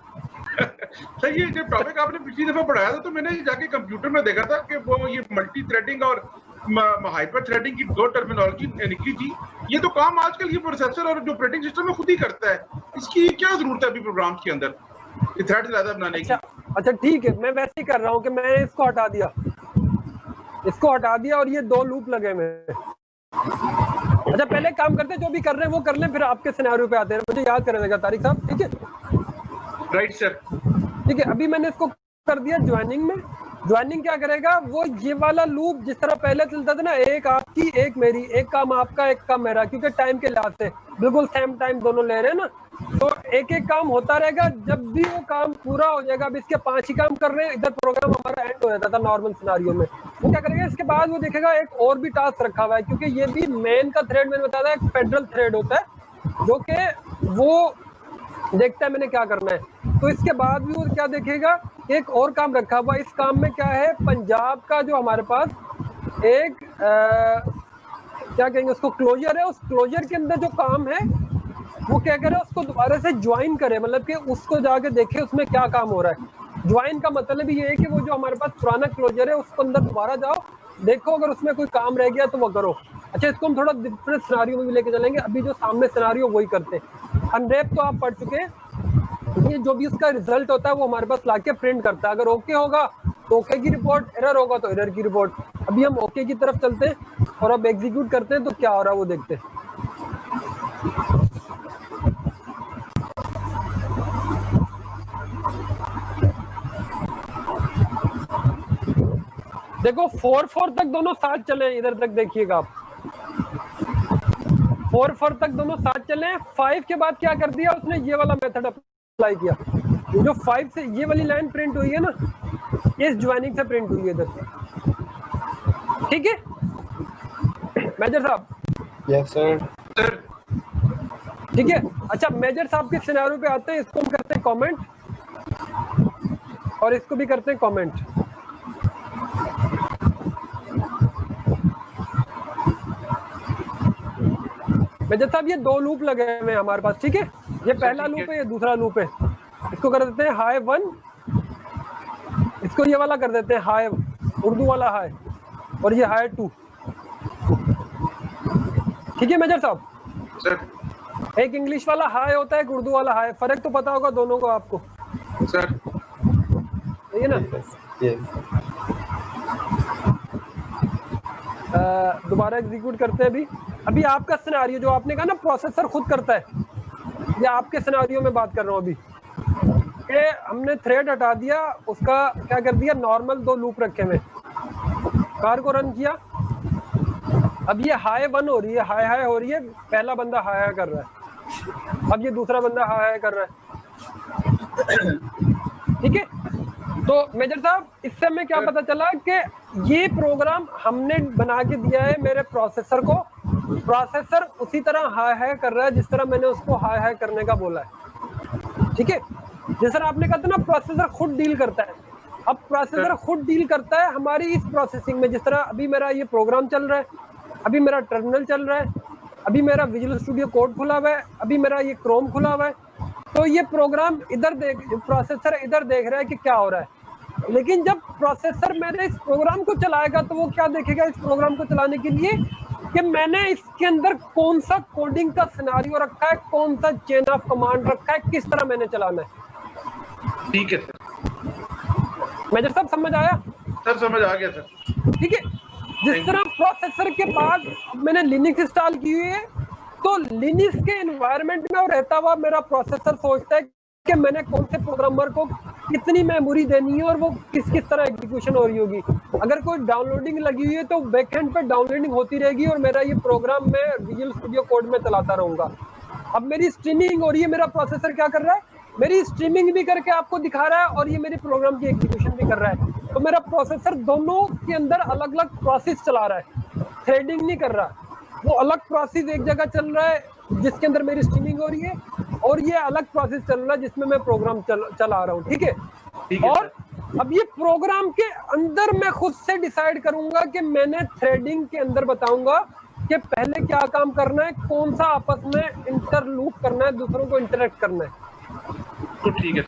सर ये जो टॉपिक आपने पिछली दफा पढ़ाया था तो मैंने जाके कंप्यूटर में देखा था कि वो ये मल्टी थ्रेडिंग और हाइपर थ्रेडिंग की 2 टर्मिनोलॉजी निकली थी। ये तो काम आजकल ये प्रोसेसर और जो ऑपरेटिंग सिस्टम है खुद ही करता है, इसकी क्या जरूरत है अभी प्रोग्राम्स के अंदर ये थ्रेड ज्यादा बनाने की? अच्छा ठीक है, मैं वैसे ही कर रहा हूँ कि मैंने इसको हटा दिया, और ये 2 लूप लगे हुए हैं। अच्छा पहले काम करते हैं, जो भी कर रहे हैं वो कर लें, फिर आपके सिनेरियो पे आते हैं। मुझे याद करेगा तारिक साहब, ठीक है? राइट सर, ठीक है। अभी मैंने इसको कर दिया ज्वाइनिंग में। ज्वाइनिंग क्या करेगा, वो ये वाला लूप जिस तरह पहले चलता था ना, एक आपकी एक मेरी, एक काम आपका एक काम मेरा, क्योंकि टाइम के लिहाज से बिल्कुल सेम टाइम दोनों ले रहे हैं ना, तो एक एक काम होता रहेगा। जब भी वो काम पूरा हो जाएगा, अब इसके 5 ही काम कर रहे हैं, इधर प्रोग्राम हमारा एंड हो जाता था नॉर्मल सिनारियो में। वो क्या करेगा, इसके बाद वो देखेगा एक और भी टास्क रखा हुआ है, क्योंकि ये भी मेन का थ्रेड मैंने बताया था एक फेडरल थ्रेड होता है, जो कि वो देखता है मैंने क्या करना है। तो इसके बाद भी वो क्या देखेगा, एक और काम रखा हुआ। इस काम में क्या है, पंजाब का जो हमारे पास एक क्या कहेंगे उसको, क्लोजर है। उस क्लोजर के अंदर जो काम है वो क्या करे, उसको दोबारा से ज्वाइन करे, मतलब कि उसको जाके देखे उसमें क्या काम हो रहा है। ज्वाइन का मतलब ये है कि वो जो हमारे पास पुराना क्लोजर है उसको अंदर दोबारा जाओ, देखो अगर उसमें कोई काम रह गया तो वो करो। अच्छा इसको हम थोड़ा डिफरेंट सिनारियो में भी लेके चलेंगे। अभी जो सामने सिनारियो वही करते हैं। अनरैप तो आप पढ़ चुके हैं, ये जो भी उसका रिजल्ट होता है वो हमारे पास लाके प्रिंट करता है। अगर ओके होगा तो ओके की रिपोर्ट, एरर होगा तो एरर की रिपोर्ट। अभी हम ओके की तरफ चलते हैं और अब एग्जीक्यूट करते हैं तो क्या हो रहा है वो देखते हैं। देखो 4 तक दोनों साथ चले, इधर तक देखिएगा आप, 4 तक दोनों साथ चले। 5 के बाद क्या कर दिया उसने, ये वाला मेथड अप्लाई किया। जो 5 से ये वाली लाइन प्रिंट हुई है ना, इस ज्वाइनिंग से प्रिंट हुई है इधर, ठीक है मेजर साहब? Yes sir. सर ठीक है। अच्छा मेजर साहब के सिनेरियो पे आते हैं, इसको हम करते हैं कमेंट और इसको भी करते हैं कमेंट। मेजर साहब ये 2 लूप लगे हुए हैं हमारे पास, ठीक है? ये पहला लूप है, ये दूसरा लूप है। इसको कर देते हैं हाई 1, इसको ये वाला कर देते हैं हाई, उर्दू वाला हाई, और ये हाई 2, ठीक है मेजर साहब? सर एक इंग्लिश वाला हाई होता है, एक उर्दू वाला हाई, फर्क तो पता होगा दोनों को आपको, सर सही है ना? यस। दोबारा एग्जीक्यूट करते हैं। अभी आपका सिनेरियो जो आपने कहा ना प्रोसेसर खुद करता है, ये आपके सिनेरियो में बात कर रहा हूँ अभी कि हमने थ्रेड हटा दिया, उसका क्या कर दिया, नॉर्मल 2 लूप रखे हुए, कार को रन किया, अब ये हाई 1 हो रही है, हाई हाई हो रही है, पहला बंदा हाई हाई कर रहा है, अब ये दूसरा बंदा हाई हाई कर रहा है, ठीक है? तो मेजर साहब इससे हमें क्या पता चला कि ये प्रोग्राम हमने बना के दिया है मेरे प्रोसेसर को, प्रोसेसर उसी तरह हाई हाई कर रहा है जिस तरह मैंने उसको हाई हाई करने का बोला है, ठीक है? जिस तरह आपने कहा था ना प्रोसेसर खुद डील करता है, अब प्रोसेसर खुद डील करता है हमारी इस प्रोसेसिंग में। जिस तरह अभी मेरा ये प्रोग्राम चल रहा है, अभी मेरा टर्मिनल चल रहा है, अभी मेरा विजुअल स्टूडियो कोड खुला हुआ है, अभी मेरा ये क्रोम खुला हुआ है, तो ये प्रोग्राम इधर प्रोसेसर इधर देख रहा है कि क्या हो रहा है, लेकिन जब प्रोसेसर मेरे इस प्रोग्राम को चलाएगा तो वो क्या देखेगा इस प्रोग्राम को चलाने के लिए कि मैंने इसके अंदर कौन सा कोडिंग का सिनेरियो रखा है, कौन सा चेन ऑफ कमांड रखा है, किस तरह मैंने चलाना है। ठीक है सर। मेजर साहब समझ आया? सर समझ आ गया सर। ठीक है। जिस तरह प्रोसेसर के बाद मैंने लिनक्स इंस्टॉल की हुई है, तो लिनक्स के एनवायरनमेंट में और रहता हुआ मेरा प्रोसेसर सोचता है कि मैंने कौन से प्रोग्रामर को कितनी मेमोरी देनी है और वो किस किस तरह एग्जीक्यूशन हो रही होगी। अगर कोई डाउनलोडिंग लगी हुई है तो बैकएंड पे डाउनलोडिंग होती रहेगी और मेरा ये प्रोग्राम मैं विजुअल स्टूडियो कोड में चलाता रहूंगा। अब मेरी स्ट्रीमिंग हो रही है, मेरा प्रोसेसर क्या कर रहा है, मेरी स्ट्रीमिंग भी करके आपको दिखा रहा है और ये मेरी प्रोग्राम की एग्जीक्यूशन भी कर रहा है। तो मेरा प्रोसेसर दोनों के अंदर अलग अलग प्रोसेस चला रहा है, थ्रेडिंग नहीं कर रहा। वो अलग प्रोसेस एक जगह चल रहा है जिसके अंदर मेरी स्ट्रीमिंग हो रही है, और ये अलग प्रोसेस चल रहा है जिसमें मैं प्रोग्राम चला रहा हूँ। ठीक है। और अब ये प्रोग्राम के अंदर मैं खुद से डिसाइड करूंगा कि मैंने थ्रेडिंग के अंदर बताऊंगा कि पहले क्या काम करना है, कौन सा आपस में इंटरलूप करना है, दूसरों को इंटरेक्ट करना है। तो ठीक है।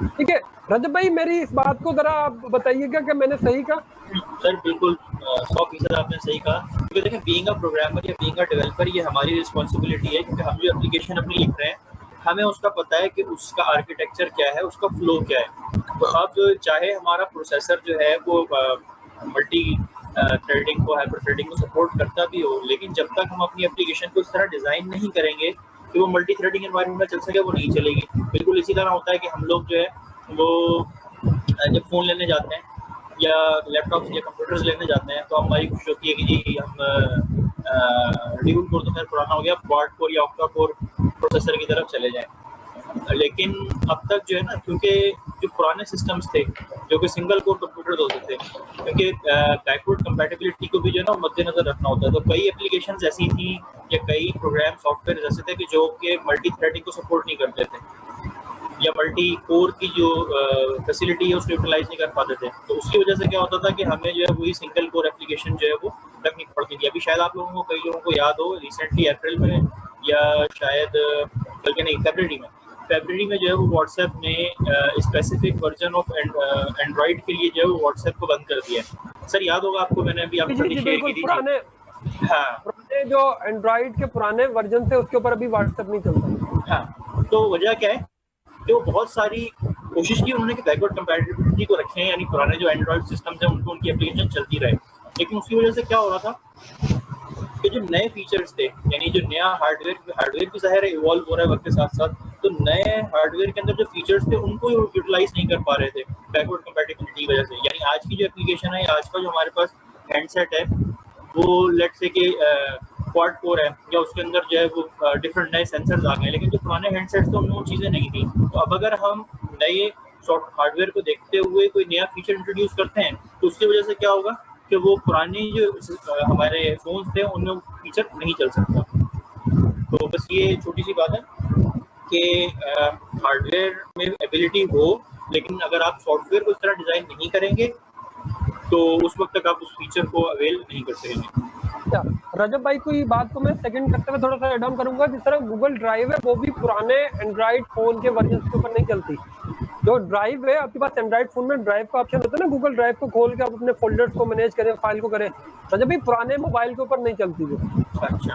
ठीक है रजब भाई, मेरी इस बात को जरा आप बताइएगा कि मैंने सही कहा। सर बिल्कुल 100% आपने सही कहा, क्योंकि देखिए बीइंग अ प्रोग्रामर या बीइंग अ डेवलपर ये हमारी रिस्पॉन्सिबिलिटी है, क्योंकि हम जो एप्लीकेशन अपनी लिख रहे हैं हमें उसका पता है कि उसका आर्किटेक्चर क्या है, उसका फ्लो क्या है। तो अब चाहे हमारा प्रोसेसर जो है वो मल्टी थ्रेडिंग को, हाइपर थ्रेडिंग को सपोर्ट करता भी हो, लेकिन जब तक हम अपनी एप्लीकेशन को इस तरह डिज़ाइन नहीं करेंगे कि वो मल्टी थ्रेडिंग एनवायरनमेंट में चल सके, वो नहीं चलेगी। बिल्कुल इसी तरह होता है कि हम लोग जो है वो जब फ़ोन लेने जाते हैं या लैपटॉप या कंप्यूटर्स लेने जाते हैं तो हमारी खुशी होती है कि जी हम ड्यूल कोर तो खैर पुराना हो गया, क्वाड कोर या ऑक्टा कोर प्रोसेसर की तरफ चले जाएं। लेकिन अब तक जो है ना, क्योंकि जो पुराने सिस्टम्स थे जो कि सिंगल कोर कंप्यूटर होते थे, क्योंकि बैकवर्ड कंपैटिबिलिटी को भी जो है ना मद्देनजर रखना होता है, तो कई एप्लीकेशंस ऐसी थी या कई प्रोग्राम सॉफ्टवेयर ऐसे थे कि जो कि मल्टी थ्रेडिंग को सपोर्ट नहीं करते थे या मल्टी कोर की जो फैसिलिटी है उसको यूटिलाइज नहीं कर पाते थे। तो उसकी वजह से क्या होता था कि हमें जो है वही सिंगल कोर एप्लीकेशन जो है वो रखनी पड़ती थी। अभी शायद आप लोगों को, कई लोगों को याद हो, रिसेंटली अप्रैल में या शायद बल्कि नहीं फरवरी में जो है वो व्हाट्सएप ने स्पेसिफिक वर्जन ऑफ एंड्रॉइड के लिए जो है वो व्हाट्सएप को बंद कर दिया है। सर याद होगा आपको, मैंने अभी आपको शेयर की थी। पुराने जो एंड्रॉइड के पुराने वर्जन थे उसके ऊपर अभी व्हाट्सएप नहीं चलता। हाँ, तो वजह क्या है कि वो बहुत सारी कोशिश की उन्होंने कि बैकवर्ड कंपैटिबिलिटी को रखें, यानी पुराने जो एंड्रॉइड सिस्टम्स हैं उनको उनकी एप्लीकेशन चलती रहे। लेकिन उसकी वजह से क्या हो रहा था कि जो नए फीचर्स थे, यानी जो नया हार्डवेयर भी ज़ाहिर है इवॉल्व हो रहा है वक्त के साथ साथ, तो नए हार्डवेयर के अंदर जो फीचर्स थे उनको यूटिलाइज नहीं कर पा रहे थे बैकवर्ड कंपैटिबिलिटी की वजह से। यानी आज की जो एप्लीकेशन है, आज का जो हमारे पास हैंडसेट है, वो लेट्स से कि क्वाड कोर है या उसके अंदर जो है वो डिफरेंट नए सेंसर्स आ गए, लेकिन जो पुराने हैंडसेट्स थे उनमें वो चीज़ें नहीं थी। तो अब अगर हम नए हार्डवेयर को देखते हुए कोई नया फीचर इंट्रोड्यूस करते हैं तो उसकी वजह से क्या होगा कि वो पुराने जो हमारे फोन्स थे उनमें फीचर नहीं चल सकता। तो बस ये छोटी सी बात है कि हार्डवेयर में एबिलिटी हो, लेकिन अगर आप सॉफ्टवेयर को इस तरह डिज़ाइन नहीं करेंगे तो उस वक्त तक आप उस फीचर को अवेल नहीं कर सकेंगे। रजब भाई कोई बात को मैं सेकंड करते हुए थोड़ा सा ऐड ऑन करूंगा। जिस तरह गूगल ड्राइव है वो भी पुराने एंड्रॉइड फोन के वर्जन के ऊपर नहीं चलती। जो ड्राइव है आपके पास एंड्रॉइड फोन में ड्राइव का ऑप्शन होता है ना, गूगल ड्राइव को खोल के आप अपने फोल्डर्स को मैनेज करें, फाइल को करें, रजब भाई पुराने मोबाइल के ऊपर नहीं चलती वो। अच्छा,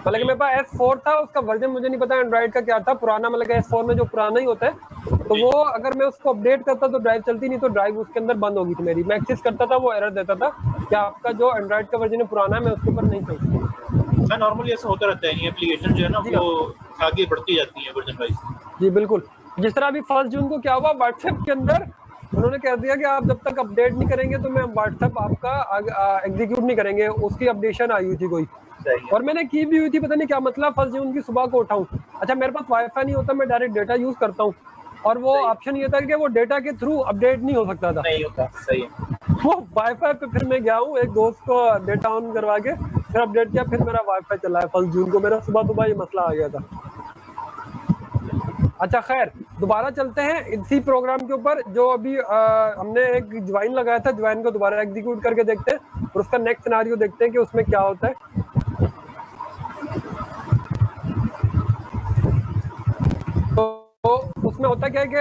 मतलब कि मेरे पास S4 था, उसका वर्जन मुझे नहीं पता एंड्रॉइड का क्या था पुराना, मतलब S4 में जो पुराना ही होता है तो वो अगर मैं उसको अपडेट करता तो ड्राइव चलती नहीं, तो ड्राइव उसके अंदर बंद होगी थी मेरी। मैं एक्सेस करता था वो एरर देता था कि आपका जो एंड्रॉइड का वर्जन पुराना है मैं उसके ऊपर नहीं चलती। नॉर्मली ऐसा होता रहता है, ये एप्लीकेशन जो है ना वो आगे बढ़ती जाती है वर्जन वाइज। जी बिल्कुल। जिस तरह अभी 1 जून को क्या हुआ, व्हाट्सएप के अंदर उन्होंने कह दिया कि आप जब तक अपडेट नहीं करेंगे तो मैं व्हाट्सएप आपका एग्जीक्यूट नहीं करेंगे। उसकी अपडेशन आई हुई थी कोई, और मैंने की भी हुई थी, पता नहीं क्या मतलब 1 जून की सुबह को उठाऊं, अच्छा मेरे पास वाईफाई नहीं होता, मैं डायरेक्ट डेटा यूज करता हूं, और वो ऑप्शन ये था कि वो डेटा के थ्रू अपडेट नहीं हो सकता था। नहीं होता, सही है। वो वाईफाई पे फिर मैं गया हूँ, एक दोस्त को डेटा ऑन करवा के फिर अपडेट किया, फिर मेरा वाईफाई चला है 1 जून को। मेरा सुबह ये मसला आ गया था। अच्छा खैर, दोबारा चलते हैं इसी प्रोग्राम के ऊपर जो अभी हमने एक ज्वाइन लगाया था, ज्वाइन को दोबारा एग्जीक्यूट करके देखते हैं और उसका नेक्स्ट सिनेरियो देखते हैं कि उसमें क्या होता है। तो उसमें होता क्या है कि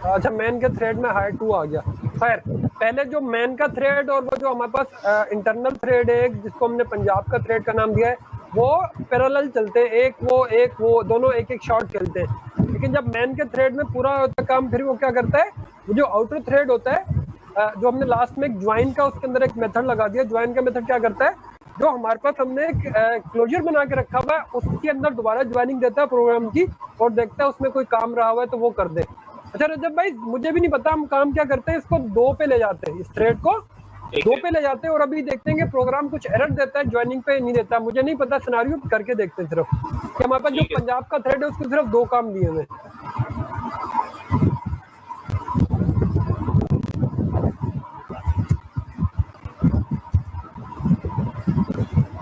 अच्छा मेन के थ्रेड में हायर 2 आ गया। खैर पहले जो मेन का थ्रेड और वो जो हमारे पास इंटरनल थ्रेड है जिसको हमने पंजाब का थ्रेड का नाम दिया है, वो पैरेलल चलते हैं, एक वो दोनों एक शॉट खेलते हैं। लेकिन जब मेन के थ्रेड में पूरा होता है काम, फिर वो क्या करता है, वो जो आउटर थ्रेड होता है जो हमने लास्ट में एक ज्वाइन का उसके अंदर एक मेथड लगा दिया। ज्वाइन का मेथड क्या करता है, जो हमारे पास हमने एक क्लोजर बना के रखा हुआ है उसके अंदर दोबारा ज्वाइनिंग देता है प्रोग्राम की और देखता है उसमें कोई काम रहा हुआ है तो वो कर दे। अच्छा रजब भाई, मुझे भी नहीं पता हम काम क्या करते हैं, इसको 2 पे ले जाते हैं, इस थ्रेड को 2 पे ले जाते हैं और अभी देखते हैं कि प्रोग्राम कुछ एरर देता है, ज्वाइनिंग पे नहीं देता। मुझे नहीं पता, सिनेरियो करके देखते हैं सिर्फ कि हमारे पास जो पंजाब का थ्रेड है उसको सिर्फ 2 काम दिए हुए।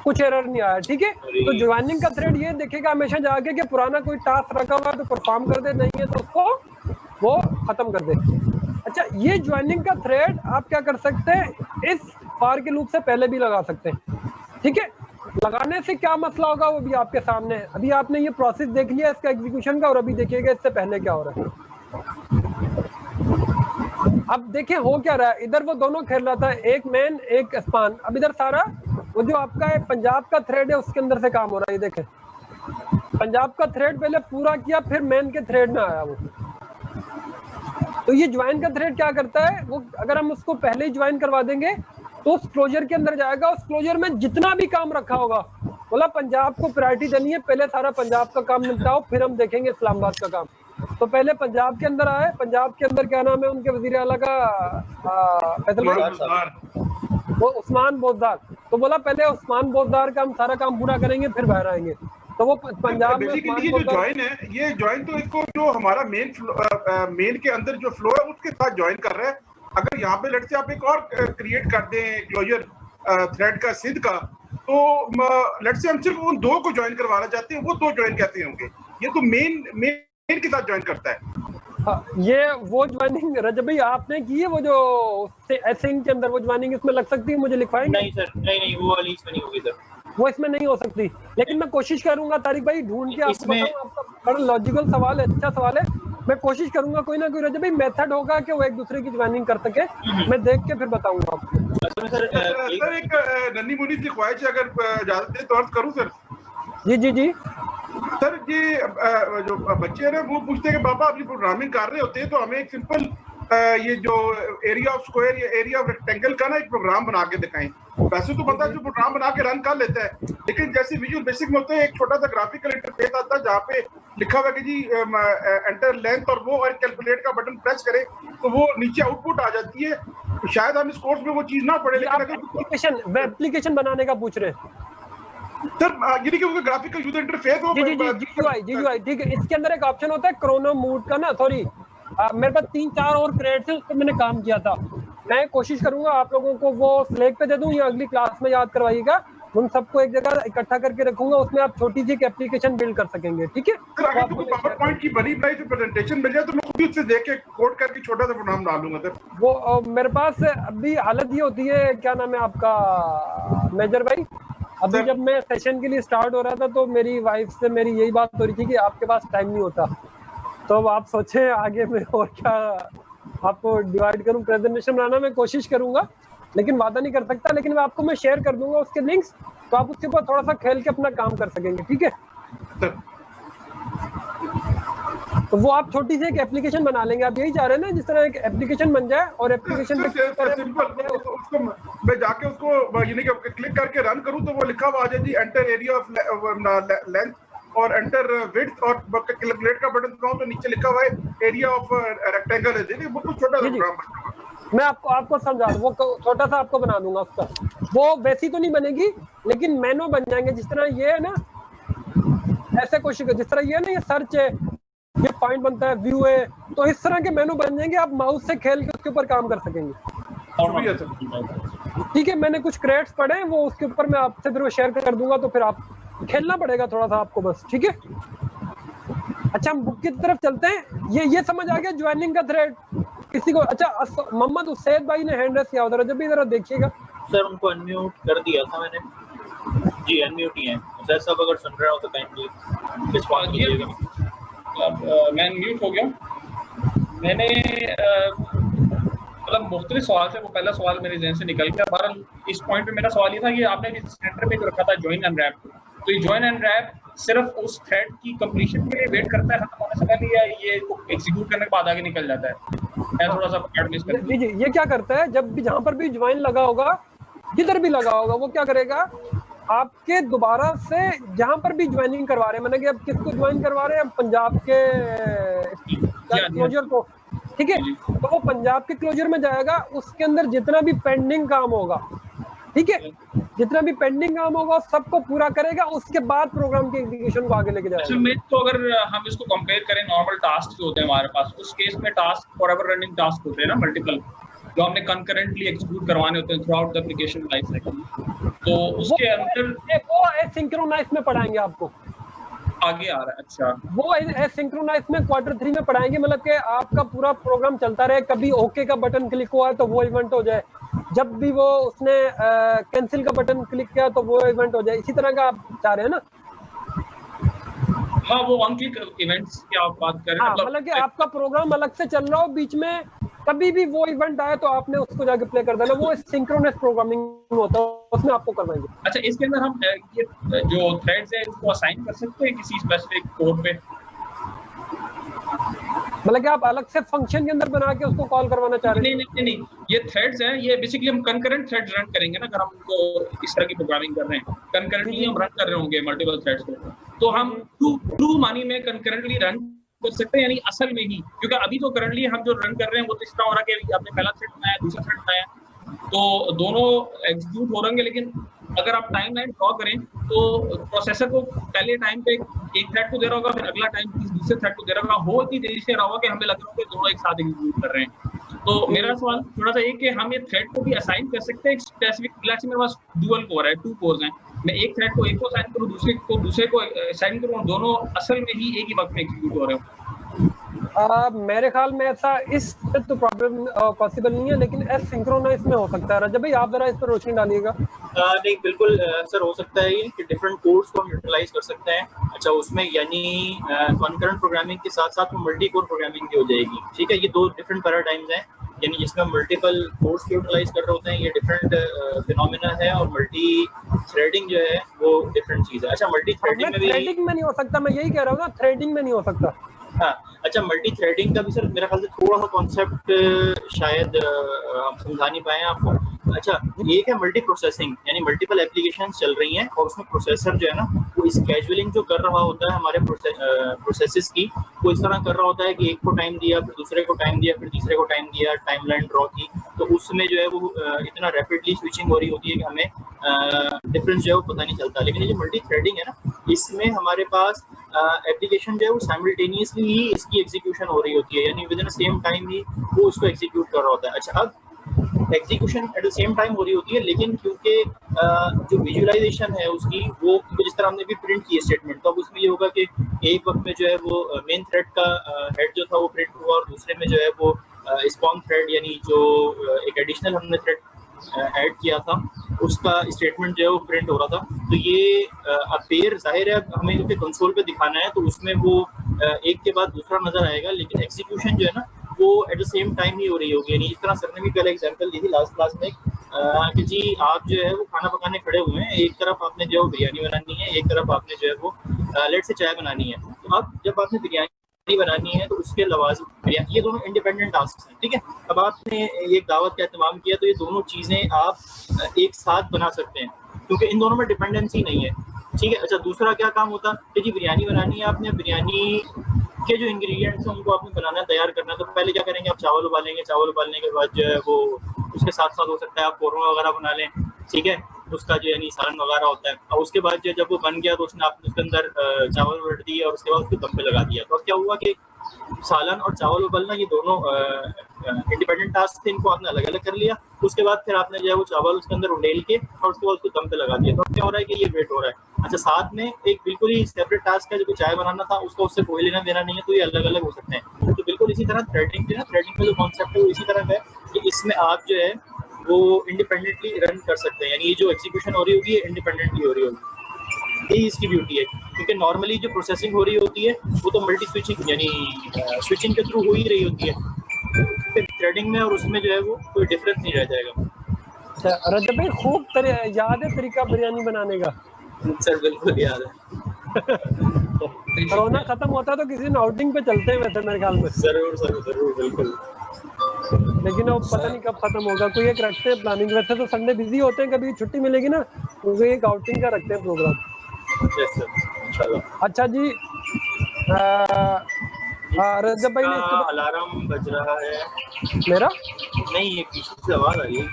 कुछ एरर नहीं आया, ठीक है। तो ज्वाइनिंग का थ्रेड ये देखेगा हमेशा जाके कि पुराना कोई टास्क रखा हुआ है तो परफॉर्म कर दे, नहीं है तो उसको वो खत्म कर दे। अच्छा, ये ज्वाइनिंग का थ्रेड आप क्या कर सकते हैं, इस फार के लूप से पहले भी लगा सकते हैं, ठीक है। लगाने से क्या मसला होगा वो भी आपके सामने है। अभी आपने ये प्रोसेस देख लिया इसका एग्जीक्यूशन का, और अभी देखिएगा इससे पहले क्या हो रहा है। अब देखिए हो क्या रहा है, इधर वो दोनों खेल रहा था, एक मेन एक स्पान। अब इधर सारा वो जो आपका पंजाब का थ्रेड है उसके अंदर से काम हो रहा है। ये देखें, पंजाब का थ्रेड पहले पूरा किया, फिर मेन के थ्रेड में आया वो। तो ये ज्वाइन का थ्रेड क्या करता है, वो अगर हम उसको पहले ही ज्वाइन करवा देंगे तो उस क्लोजर के अंदर जाएगा, उस क्लोजर में जितना भी काम रखा होगा, बोला पंजाब को प्रायोरिटी देनी है, पहले सारा पंजाब का काम निपटाओ फिर हम देखेंगे इस्लामाबाद का काम। तो पहले पंजाब के अंदर आए, पंजाब के अंदर क्या नाम है उनके वजीर आला का, वो उस्मान बोजदार। तो बोला पहले उस्मान बोजदार का हम सारा काम पूरा करेंगे फिर बाहर आएंगे। तो वो पंजाब में बेसिकली ये जो ज्वाइन है, ये ज्वाइन तो इसको जो हमारा मेन के अंदर जो फ्लो है उसके साथ ज्वाइन कर रहा है। अगर यहाँ पे लेट से आप एक और क्रिएट कर दें क्लोजर थ्रेड का सिद्ध का, तो लेट से हम सिर्फ उन 2 को ज्वाइन करवाना चाहते हैं, वो 2 ज्वाइन कैसे होंगे? ये तो मेन के साथ ज्वाइन करता है। ये वो ज्वाइनिंग रजब भाई आपने की है, वो जो एसिंग के अंदर वो ज्वाइनिंग इसमें लग सकती है, मुझे लिखवाएंगे? नहीं सर, नहीं वो वाली इसमें नहीं होगी सर, वो इसमें नहीं हो सकती, लेकिन मैं कोशिश करूंगा तारिक भाई ढूंढ के आपको बताऊं। आपका बड़ा लॉजिकल सवाल है, अच्छा सवाल है, मैं कोशिश करूंगा कोई ना कोई रजब भाई मेथड होगा कि वो एक दूसरे की ज्वाइनिंग कर सके, मैं देख के फिर बताऊंगा आपको। सर एक नन्ही मुन्नी सी ख्वाहिश है, अगर इजाजत दे तो अर्ज करूं सर? जी सर, ये जो बच्चे हैं ना वो पूछते हैं कि पापा अपनी प्रोग्रामिंग कर रहे होते हैं तो हमें एक सिंपल ये जो एरिया ऑफ स्क्वायर या एरिया ऑफ रेक्टेंगल का ना एक प्रोग्राम बना के दिखाएं। वैसे तो बंदा जो प्रोग्राम बना के रन कर लेता है, लेकिन जैसे विजुअल बेसिक में होते हैं एक छोटा सा ग्राफिकल इंटरफेस आता है जहाँ पे लिखा हुआ है कि जी एंटर लेंथ और वो और कैलकुलेट का बटन प्रेस करें तो वो नीचे आउटपुट आ जाती है। तो शायद हम इस कोर्स में वो चीज ना पढ़े, लेकिन अगर एप्लीकेशन बनाने का पूछ रहे हैं, सर यानी कि उनका ग्राफिकल यूजर इंटरफेस हो GUI ठीक है। इसके अंदर एक ऑप्शन होता है क्रोनो मूड का ना, सॉरी मेरे पास 3-4 और क्रेडिट्स हैं, उस पर मैंने काम किया था। मैं कोशिश करूंगा आप लोगों को वो स्लैक पे दे दूं या अगली क्लास में याद करवाइएगा, उन सबको एक जगह इकट्ठा करके रखूंगा, उसमें आप छोटी सी एक एप्लीकेशन बिल्ड कर सकेंगे। ठीक है, सर अगर तो पावर पॉइंट की बनी बनाई से प्रेजेंटेशन मिल जाए तो मैं खुद ही उससे देख के कोड करके छोटा सा प्रोग्राम डालूंगा सर। वो मेरे पास अभी हालत ये होती है, क्या नाम है आपका मेजर भाई, अभी जब मैं सेशन के लिए स्टार्ट हो रहा था तो मेरी वाइफ से मेरी यही बात हो रही थी कि आपके पास टाइम नहीं होता, तो अब आप सोचें आगे में और क्या आपको डिवाइड करूं। प्रेजेंटेशन बनाना मैं कोशिश करूंगा लेकिन वादा नहीं कर सकता, लेकिन मैं शेयर कर दूंगा उसके लिंक्स, तो आप उसके ऊपर थोड़ा सा खेल के अपना काम कर सकेंगे। ठीक है, तो वो आप छोटी सी एक एप्लीकेशन बना लेंगे, आप यही चाह रहे हैं ना, जिस तरह एक एप्लीकेशन बन जाए और एप्लीकेशन सिंपल उसको मैं जाके उसको यानी कि क्लिक करके रन करूं तो वो लिखा हुआ आ जाए जी एंटर एरिया ऑफ लेंथ और एंटर विड्थ और कैलकुलेट का बटन दबाऊं तो नीचे लिखा हुआ है एरिया ऑफ रेक्टेंगल है। देखिए वो कुछ छोटा सा प्रोग्राम बना, मैं आपको समझा दूं, वो छोटा सा आपको बना दूंगा उसका, वो वैसी तो नहीं बनेगी लेकिन मेनू बन जाएंगे। जिस तरह ये है ना, ऐसे कोशिश जिस तरह ये है ना, ये सर्च है, ये पॉइंट बनता है, व्यू है, तो इस तरह के मेनू बन जाएंगे, आप माउस से खेल के उसके ऊपर काम कर सकेंगे। ठीक है, मैंने कुछ क्रेडिट्स पढ़े हैं, वो उसके ऊपर मैं आपसे फिर वो शेयर कर दूंगा, तो फिर आप खेलना पड़ेगा थोड़ा सा आपको बस। ठीक है, अच्छा हम बुक की तरफ चलते हैं। ये समझ आ गया ज्वाइनिंग का थ्रेड किसी को? अच्छा मोहम्मद हुसैन भाई ने हैंड रेस किया, उधर जब भी जरा देखिएगा। सर उनको अनम्यूट कर दिया था मैंने जी, अनम्यूट ही है सर, सब अगर सुन रहे हो तो काइंडली रिस्पॉन्ड कीजिएगा। मैं म्यूट हो गया। मैंने मतलब मुख्तलिफ सवाल से, वो पहला सवाल मेरे जहन से निकल गया। बहरहाल इस पॉइंट पे मेरा सवाल ये था कि आपने सेंटर पे रखा था ज्वाइन अनरैप, तो ये ज्वाइन अनरैप सिर्फ उस थ्रेड की कंप्लीशन के लिए वेट करता है खत्म होने से पहले, या ये एग्जीक्यूट करने के बाद आगे निकल जाता है? मैं थोड़ा सा पार्ट मिस कर जी जी, ये क्या करता है, जब भी जहां पर भी ज्वाइन लगा होगा, जिधर भी लगा होगा, वो क्या करेगा, आपके दोबारा से जहां पर भी ज्वाइनिंग करवा रहे हैं, मैंने कि अब किसको ज्वाइन करवा रहे हैं, पंजाब के क्लोजर को, ठीक है, तो वो पंजाब के क्लोजर में जाएगा, उसके अंदर जितना भी पेंडिंग काम होगा, ठीक है, जितना भी पेंडिंग काम होगा सबको पूरा करेगा, उसके बाद प्रोग्राम के एग्जीक्यूशन को आगे लेके जाएगा। असल में तो अगर हम इसको कंपेयर करें नॉर्मल टास्क जो होते हैं हमारे पास, उस केस में टास्क फॉरएवर रनिंग टास्क होते हैं ना, मल्टीपल, जो हमने कंकरेंटली एग्जीक्यूट करवाने होते हैं through out the application life cycle, तो उसके अंदर वो एसिंक्रोनाइज में पढ़ाएंगे आपको, आगे आ रहा है। अच्छा, वो एसिंक्रोनाइज में क्वार्टर 3 में पढ़ाएंगे, मतलब कि आपका पूरा प्रोग्राम चलता रहे, कभी ओके का बटन क्लिक हुआ है तो वो इवेंट हो जाए, जब भी वो उसने कैंसिल का बटन क्लिक किया तो वो इवेंट हो जाए, इसी तरह का आप चाह रहे हैं ना? हाँ, वो वन क्लिक इवेंट्स की आप बात कर रहे हैं, मतलब कि आपका प्रोग्राम अलग से चल रहा हो, बीच में कभी भी वो इवेंट आए तो आपने उसको जाके प्ले कर देना, वो सिंक्रोनस प्रोग्रामिंग होता है, उसमें आपको करवाएंगे। अच्छा, इसके अंदर हम ये जो थ्रेड्स है उसको असाइन कर सकते हैं किसी स्पेसिफिक कोड पे? मतलब कि आप अलग से फंक्शन के अंदर बना के उसको कॉल करवाना चाह रहे हैं? नहीं, ये थ्रेड्स हैं, ये बेसिकली हम कंकरेंट थ्रेड्स रन करेंगे ना, अगर हम उनको इस तरह की प्रोग्रामिंग कर रहे हैं, कंकरेंटली हम रन कर रहे होंगे मल्टीपल थ्रेड्स को, तो हम ट्रू मानी में कंकरेंटली रन कर सकते हैं, यानी असल में ही, क्योंकि अभी तो करंटली हम जो रन कर रहे हैं वो तो इस तरह हो रहा है कि आपने पहला थ्रेड बनाया, दूसरा थ्रेड बनाया, तो दोनों एग्जीक्यूट हो रहेंगे, लेकिन अगर आप टाइमलाइन ड्रॉ करें तो प्रोसेसर को पहले टाइम पे एक थ्रेड को दे रहा होगा, फिर अगला टाइम दूसरे थ्रेड को दे रहा होगा, बहुत ही तेजी से रहा होगा कि हमें लग रहा होगा कि दोनों एक साथ एग्जीक्यूट कर रहे हैं। तो मेरा सवाल थोड़ा सा ये कि हम ये थ्रेड को भी असाइन कर सकते हैं एक स्पेसिफिक, मेरे पास डुअल कोर है, 2 कोर्स हैं, मैं एक थ्रेड को एक को असाइन करूं, दूसरे को असाइन करूं, दोनों असल में ही एक ही वक्त में एग्जीक्यूट हो रहे हो? मेरे ख्याल में ऐसा इस तो प्रॉब्लम पॉसिबल नहीं है, लेकिन एसिंक्रोनाइज में हो सकता है। रजब भाई आप जरा इस पर रोशनी डालिएगा। नहीं बिल्कुल सर, हो सकता है ये कि डिफरेंट कोर्स को हम यूटिलाइज कर सकते हैं। अच्छा, उसमें यानी कॉन्करेंट प्रोग्रामिंग के साथ साथ मल्टी कोर प्रोग्रामिंग भी हो जाएगी, ठीक है, ये 2 डिफरेंट पैराडाइम्स हैं, यानी जिसमें मल्टीपल कोर्स को यूटिलाइज कर रहे होते हैं, ये डिफरेंट फिनोमेना है, और मल्टी थ्रेडिंग जो है वो डिफरेंट चीज़ है। अच्छा, मल्टी थ्रेडिंग में भी थ्रेडिंग में नहीं हो सकता, मैं यही कह रहा हूँ ना, थ्रेडिंग में नहीं हो सकता। हाँ, अच्छा, मल्टी थ्रेडिंग का भी सर मेरा ख्याल से थोड़ा सा कॉन्सेप्ट शायद हम समझा नहीं पाए आपको। अच्छा, एक है मल्टी प्रोसेसिंग, यानी मल्टीपल एप्लीकेशंस चल रही हैं और उसमें प्रोसेसर जो है ना वो स्केजुअलिंग जो कर रहा होता है हमारे प्रोसेसेस की, वो इस तरह कर रहा होता है कि एक को टाइम दिया, फिर दूसरे को टाइम दिया, फिर तीसरे को टाइम दिया, टाइमलाइन ड्रॉ की, तो उसमें जो है वो इतना रैपिडली स्विचिंग हो रही होती है कि हमें डिफरेंस जो है वो पता नहीं चलता। लेकिन ये जो मल्टी थ्रेडिंग है ना, इसमें हमारे पास एप्लीकेशन जो है वो साइमल्टेनियसली ही इसकी एग्जीक्यूशन हो रही होती है, यानी विद इन सेम टाइम ही वो उसको एग्जीक्यूट कर रहा होता है। अच्छा, अब execution at the same time हो रही होती है, लेकिन क्योंकि जो विजुअलाइजेशन है उसकी वो जिस तरह हमने भी प्रिंट की स्टेटमेंट, तो अब उसमें ये होगा कि एक वक्त में जो है वो मेन थ्रेड का हेड जो था वो प्रिंट हुआ और दूसरे में जो है वो स्पॉन थ्रेड यानी जो एक एडिशनल हमने थ्रेड ऐड किया था उसका स्टेटमेंट जो है वो प्रिंट हो रहा था। तो ये अपेयर जाहिर है हमें क्योंकि कंसोल पे दिखाना है तो उसमें वो एक के बाद दूसरा नजर आएगा, लेकिन एग्जीक्यूशन जो है ना वो एट द सेम टाइम ही हो रही होगी। यानी इस तरह सर ने भी पहले एग्जांपल दी थी लास्ट क्लास में कि जी आप जो है वो खाना पकाने खड़े हुए हैं, एक तरफ आपने जो है बिरयानी बनानी है, एक तरफ आपने जो है वो लेट से चाय बनानी है। तो अब जब आपने बिरयानी बनानी है तो उसके लवाज़िम ये दोनों इंडिपेंडेंट टास्क हैं, ठीक है। अब आपने एक दावत का एहतमाम किया तो ये दोनों चीज़ें आप एक साथ बना सकते हैं क्योंकि इन दोनों में डिपेंडेंसी नहीं है, ठीक है। अच्छा, दूसरा क्या काम होता है कि बिरयानी बनानी है आपने, बिरयानी के जो इंग्रेडिएंट्स हैं उनको आपने बनाना तैयार करना है। तो पहले क्या करेंगे, आप चावल उबालेंगे, चावल उबालने के बाद जो है वो उसके साथ साथ हो सकता है आप कौरमा वगैरह बना लें, ठीक है, उसका जो यानी सालन वगैरह होता है। और उसके बाद जो जब वो बन गया तो उसने आपने उसके अंदर चावल उलट दिए और उसके बाद उसको दम पे लगा दिया। तो अब क्या हुआ कि सालन और चावल उबलना ये दोनों इंडिपेंडेंट टास्क थे, इनको आपने अलग अलग कर लिया। उसके बाद फिर आपने जो है वो चावल उसके अंदर उंडेल के और उसके बाद उसको दम पे लगा दिया। तो क्या हो रहा है कि ये वेट हो रहा है। अच्छा, साथ में एक बिल्कुल ही सेपरेट टास्क है जो चाय बनाना था, उसका उससे कोई लेना देना नहीं है, तो ये अलग अलग हो सकते हैं। तो बिल्कुल इसी तरह थ्रेडिंग जो है, थ्रेडिंग का जो कॉन्सेप्ट है वो इसी तरह का है कि इसमें आप जो है वो इंडिपेंडेंटली रन कर सकते हैं, यानी ये जो एग्जीक्यूशन हो रही होगी ये इंडिपेंडेंटली हो रही होगी। यही इसकी ब्यूटी है, क्योंकि नॉर्मली जो प्रोसेसिंग हो रही होती है वो तो मल्टी स्विचिंग यानी स्विचिंग के थ्रू हो ही रही होती है। फिर थ्रेडिंग में और उसमें जो है वो कोई डिफरेंस नहीं रह जाएगा। अच्छा रजब भाई, खूब याद है तरीका बिरयानी बनाने का? सर बिल्कुल याद है। कोरोना खत्म होता तो किसी दिन आउटिंग पे चलते हैं वैसे मेरे ख्याल में। जरूर जरूर जरूर, बिल्कुल। लेकिन वो पता नहीं कब खत्म होगा, कोई एक रखते हैं प्लानिंग। वैसे तो संडे बिजी होते हैं, कभी छुट्टी मिलेगी ना तो एक आउटिंग का रखते हैं प्रोग्राम। अच्छा जी, रजब भाई ने अलार्म बज रहा है मेरा? नहीं, एक पीछे से आवाज आ रही है,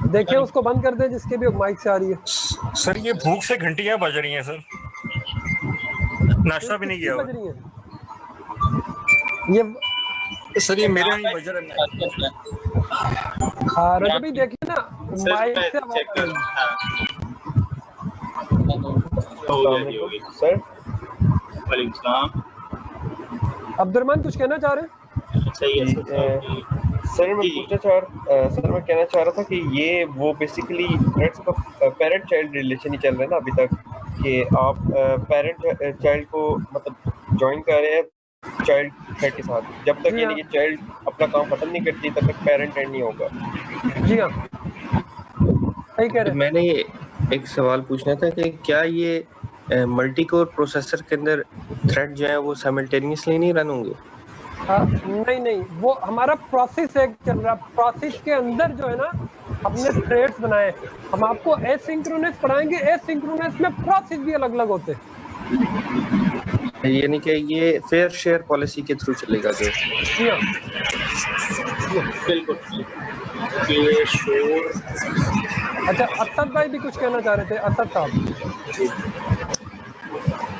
देखिए उसको बंद कर दे जिसके भी माइक से आ रही है। सर ये भूख से घंटियां बज रही हैं सर, नाश्ता भी नहीं किया बज रही है ये सर, ये मेरे ही बज रहा है। रजब भाई देखिए ना माइक से आवाज आ रही है। सर वालेकुम सलाम। अब्दुलरहमान कुछ कहना चाह रहे हैं? सही है सर, मैं कहना चाह रहा था कि ये वो बेसिकली थ्रेड्स का पेरेंट चाइल्ड रिलेशन ही चल रहा है ना अभी तक, कि आप पेरेंट चाइल्ड को मतलब ज्वाइन कर रहे हैं चाइल्ड थ्रेड के साथ, जब तक यानी कि चाइल्ड अपना काम खत्म नहीं करती तब तक पेरेंट एंड नहीं होगा। जी हाँ, सही कह रहे हैं। मैंने एक सवाल पूछना था कि क्या ये मल्टी कोर प्रोसेसर के अंदर थ्रेड जो है वो साइमल्टेनियसली नहीं रन होंगे? नहीं, वो हमारा प्रोसेस एक चल रहा है। प्रोसेस के अंदर जो है ना हमने थ्रेड्स बनाए। हम आपको एसिंक्रोनस पढ़ाएंगे, एसिंक्रोनस में प्रोसेस भी अलग अलग होते हैं। यानी कि ये फेयर शेयर पॉलिसी के थ्रू चलेगा जो? जी हाँ, बिल्कुल। ये शोर। अच्छा, असद भाई भी कुछ कहना चाह रहे थे। असद साहब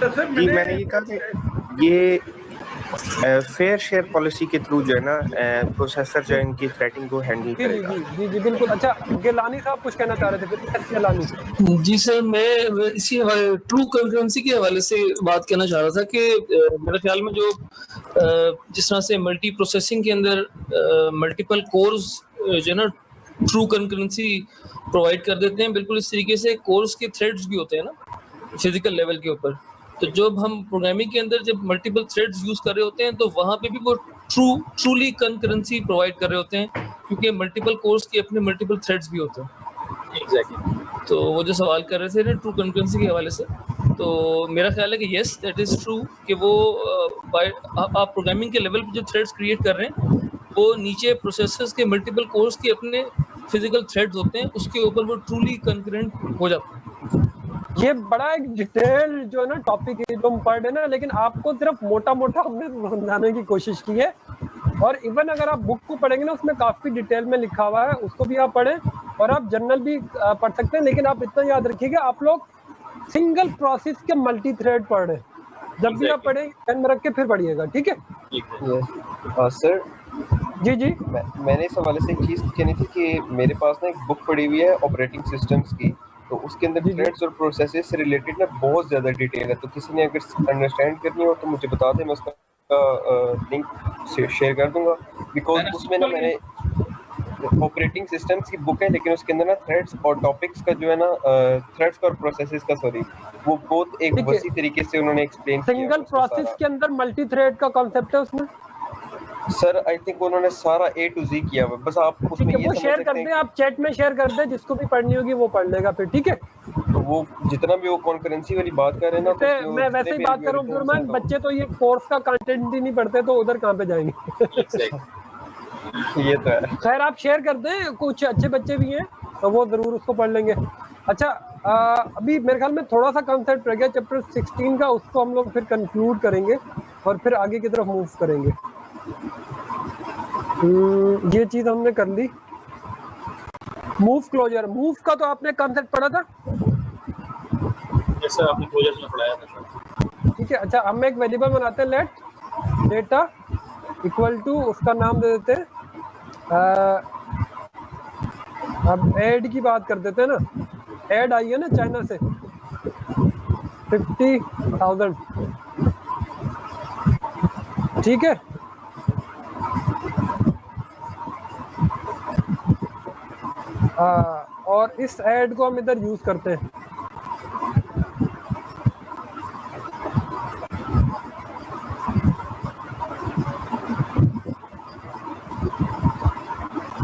जी, मैंने ये कहा कि ये फेयर शेयर पॉलिसी के थ्रू जो है ना प्रोसेसर जो है इनकी थ्रेडिंग को हैंडल करेगा। जी बिल्कुल। अच्छा, गिलानी साहब कुछ कहना चाह रहे थे फिर। गिलानी जी सर, मैं इसी ट्रू कंकरेंसी के हवाले से बात कहना चाह रहा था कि मेरे ख्याल में जो जिस तरह से मल्टी प्रोसेसिंग के अंदर मल्टीपल कोर्स जो है ना ट्रू कंकरेंसी प्रोवाइड कर देते हैं, बिल्कुल इस तरीके से कोर्स के थ्रेड्स भी होते हैं ना फिजिकल लेवल के ऊपर। तो जब हम प्रोग्रामिंग के अंदर जब मल्टीपल थ्रेड्स यूज कर रहे होते हैं तो वहाँ पे भी वो ट्रूली कंकरेंसी प्रोवाइड कर रहे होते हैं, क्योंकि मल्टीपल कोर्स के अपने मल्टीपल थ्रेड्स भी होते हैं। एग्जैक्टली। तो वो जो सवाल कर रहे थे ना ट्रू कंकरेंसी के हवाले से, तो मेरा ख्याल है कि यस दैट इज ट्रू कि वो आप प्रोग्रामिंग के लेवल पे जो थ्रेड्स क्रिएट कर रहे हैं वो नीचे प्रोसेसर्स के मल्टीपल कोर्स के अपने फिजिकल थ्रेड्स होते हैं उसके ऊपर वो ट्रूली कंकरेंट हो जाता है। ये बड़ा एक डिटेल जो है ना टॉपिक है जो हम पढ़ रहे ना, लेकिन आपको सिर्फ मोटा मोटा हमने समझाने की कोशिश की है। और इवन अगर आप बुक को पढ़ेंगे ना उसमें काफी डिटेल में लिखा हुआ है, उसको भी आप पढ़ें और आप जर्नल भी पढ़ सकते हैं। लेकिन आप इतना याद रखिएगा आप लोग सिंगल प्रोसेस के मल्टी थ्रेड पढ़ रहे हैं, जब भी आप पढ़ें ध्यान में रख के फिर पढ़िएगा, ठीक है। सर जी जी मैंने इस हवाले से एक चीज़ कहनी थी कि मेरे पास ना एक बुक पड़ी हुई है ऑपरेटिंग सिस्टम्स की, तो उसके अंदर थ्रेड्स और प्रोसेसेस से रिलेटेड ना बहुत ज़्यादा डिटेल है। तो किसी ने अगर अंडरस्टैंड करनी हो तो मुझे बता दें, मैं उसका लिंक शेयर कर दूंगा। बिकॉज उसमें ना मैंने ऑपरेटिंग सिस्टम्स की बुक है, लेकिन उसके अंदर ना थ्रेड्स और टॉपिक्स का जो है ना थ्रेड्स और प्रोसेसेस का वो बहुत एक वसी तरीके से उन्होंने एक्सप्लेन किया। सिंगल प्रोसेस के अंदर मल्टी थ्रेड का कॉन्सेप्ट है उसमें सर। आई थिंक उन्होंने सारा A to Z किया हुआ, बस आप उसमें ये वो शेयर कर दें, आप चैट में शेयर कर दें, जिसको भी पढ़नी होगी वो पढ़ लेगा फिर, ठीक है। तो वो जितना भी वो कॉन्करेंसी वाली बात कर रहे हैं ना, तो मैं वैसे ही बात कर रहा हूँ अब्दुर्रहमान, बच्चे तो ये कोर्स का कंटेंट ही नहीं पढ़ते तो उधर कहाँ पे जाएंगे। ये तो है। खैर आप शेयर कर दें, कुछ अच्छे बच्चे भी हैं तो वो जरूर उसको पढ़ लेंगे। अच्छा अभी मेरे ख्याल में थोड़ा सा कॉन्सेप्ट रह गया चैप्टर 16 का, उसको हम लोग फिर कंक्लूड करेंगे और फिर आगे की तरफ मूव करेंगे। ये चीज हमने कर ली। मूव क्लोजर, मूव का तो आपने कॉन्सेप्ट पढ़ा था? यस सर, आपने क्लोजर में पढ़ाया था। ठीक है, अच्छा हम एक वेरिएबल बनाते हैं, लेट डेटा इक्वल टू, उसका नाम दे देते हैं अब ऐड की बात कर देते हैं ना, ऐड आई है ना चाइना से 50,000, ठीक है। और इस ऐड को हम इधर यूज करते हैं।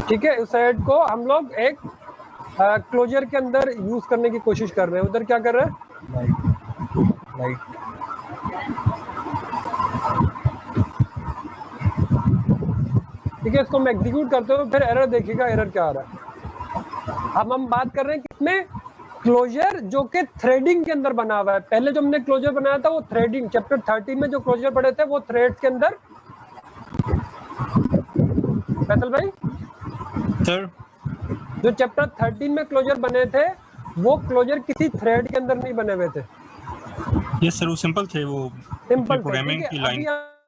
ठीक है, इस ऐड को हम लोग एक क्लोजर के अंदर यूज करने की कोशिश कर रहे हैं। उधर क्या कर रहे हैं? लाइट। ठीक है, इसको हम एग्जीक्यूट करते हुए फिर एरर देखिएगा, एरर क्या आ रहा है। अब हम बात कर रहे हैं किसमें? क्लोजर जो कि थ्रेडिंग के अंदर बना हुआ है। पहले जो हमने क्लोजर बनाया था वो थ्रेडिंग, चैप्टर 13 में जो क्लोजर पढ़े थे वो थ्रेड्स के अंदर। फैसल भाई सर, जो चैप्टर 13 में क्लोजर बने थे वो क्लोजर किसी थ्रेड के अंदर नहीं बने हुए थे। ये सर वो सिंपल थे, वो सिंपल प्रोग्रामिंग की लाइन।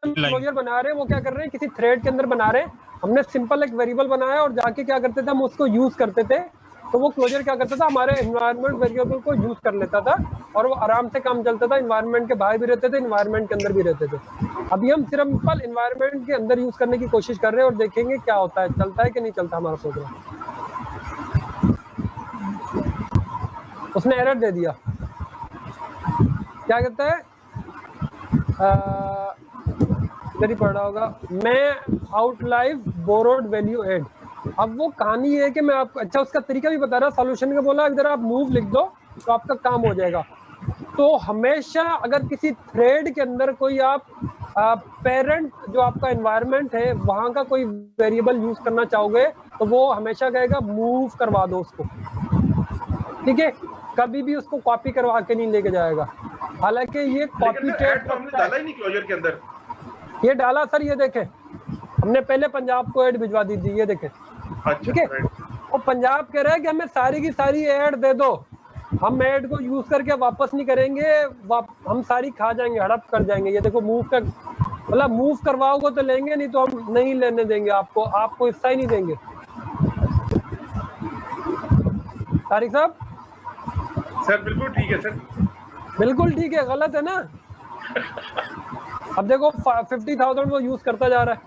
क्लोजर बना रहे हैं, वो क्या कर रहे हैं? किसी थ्रेड के अंदर बना रहे हैं। हमने सिंपल एक वेरिएबल बनाया और जाके क्या करते थे हम उसको यूज करते थे, तो वो क्लोजर क्या करता था? हमारे एनवायरनमेंट वेरिएबल को यूज कर लेता था और वो आराम से काम चलता था। एनवायरनमेंट के बाहर भी रहते थे, एनवायरनमेंट के अंदर भी रहते थे। अभी हम सिंपल एनवायरनमेंट के अंदर यूज करने की कोशिश कर रहे हैं और देखेंगे क्या होता है, चलता है कि नहीं चलता हमारा प्रोग्राम। उसने एरर दे दिया, क्या कहता है? इधर ही पढ़ा होगा, मैं आउटलाइव बोरोड वैल्यू एड। अब वो कहानी है कि मैं आपको अच्छा उसका तरीका भी बता रहा, सॉल्यूशन का बोला इधर आप मूव लिख दो तो आपका काम हो जाएगा। तो हमेशा अगर किसी थ्रेड के अंदर कोई आप पेरेंट जो आपका एनवायरनमेंट है वहां का कोई वेरिएबल यूज करना चाहोगे तो वो हमेशा कहेगा मूव करवा दो उसको, ठीक है। कभी भी उसको कॉपी करवा के नहीं लेके जाएगा। हालांकि ये कॉपी तो हमने डाला ही नहीं क्लोजर के अंदर। ये डाला सर, ये देखें हमने पहले पंजाब को ऐड भिजवा दी थी, ये देखें, ठीक है। और पंजाब कह रहा है कि हमें सारी की सारी ऐड दे दो, हम ऐड को यूज करके वापस नहीं करेंगे, हम सारी खा जाएंगे, हड़प कर जाएंगे। ये देखो मूव कर, मतलब मूव करवाओगे तो लेंगे, नहीं तो हम नहीं लेने देंगे आपको हिस्सा ही नहीं देंगे। तारिक साहब सर बिल्कुल ठीक है सर, बिल्कुल ठीक है, गलत है ना। अब देखो 50,000 वो यूज करता जा रहा है,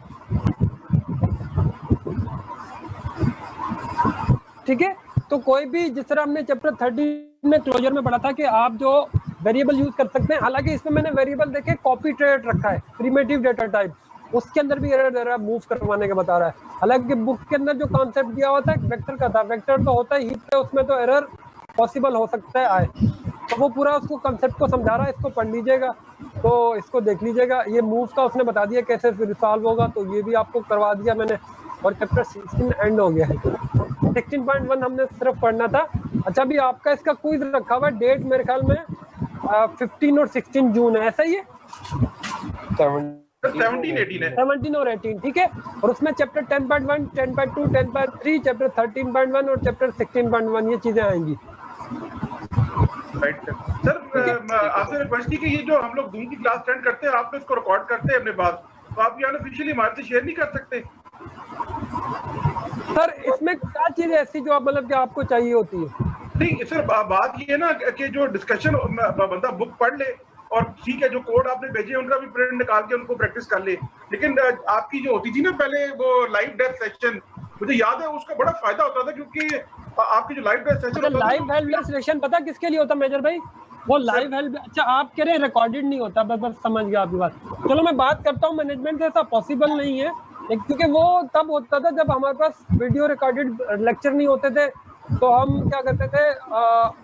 ठीक है। तो कोई भी, जिस तरह हमने चैप्टर 13 में क्लोजर में पढ़ा था कि आप जो वेरिएबल यूज कर सकते हैं, हालांकि इसमें मैंने वेरिएबल देखे कॉपी ट्रेड रखा है, प्रिमिटिव डेटा टाइप, उसके अंदर भी एरर दे रहा है, मूव करवाने के बता रहा है। हालांकि बुक के अंदर जो कॉन्सेप्ट दिया हुआ था वेक्टर का था, वेक्टर तो होता ही हीप पे, उसमें तो एरर पॉसिबल हो सकता है आए, तो वो पूरा उसको कॉन्सेप्ट को समझा रहा है, इसको पढ़ लीजिएगा, तो इसको देख लीजिएगा। ये मूव का उसने बता दिया कैसे रिसॉल्व होगा, तो ये भी आपको करवा दिया मैंने, और चैप्टर 16 एंड हो गया है। 16.1 हमने सिर्फ पढ़ना था। अच्छा अभी आपका इसका क्विज रखा हुआ है, डेट मेरे ख्याल में 15 और 16 जून है, ऐसा ही है? 17 और 18 ठीक है। और उसमें चैप्टर 10.1, 10.2, 10.3, चैप्टर 13.1 और चैप्टर 16.1 ये चीजें आएंगी। राइट सर, आपसे रिक्वेस्ट की कि ये जो हम लोग जूम की क्लास अटेंड करते हैं, आप इसको रिकॉर्ड करते हैं अपने पास, तो आप ये अनऑफिशियली हमारे से शेयर नहीं कर सकते? सर इसमें क्या चीज ऐसी जो आप मतलब कि आपको चाहिए होती है? नहीं सर, बात ये है ना कि जो डिस्कशन बंदा बुक पढ़ ले और ठीक है, जो कोड आपने भेजे उनका भी प्रिंट निकाल के उनको प्रैक्टिस कर ले, लेकिन आपकी जो होती थी ना पहले वो लाइव डेस्क सेशन, मुझे याद है उसका बड़ा फायदा होता था, क्योंकि आपकी जो लाइव डेस्क सेशन होता था, लाइव हेल्प डेस्क सेशन पता किसके लिए होता मेजर भाई? वो लाइव हेल्प, अच्छा आप कह रहे हैं रिकॉर्डेड नहीं होता, बस समझ गया आपकी बात। चलो मैं बात करता हूँ मैनेजमेंट से, ऐसा पॉसिबल नहीं है क्योंकि वो तब होता था जब हमारे पास वीडियो रिकॉर्डेड लेक्चर नहीं होते थे, तो हम क्या करते थे,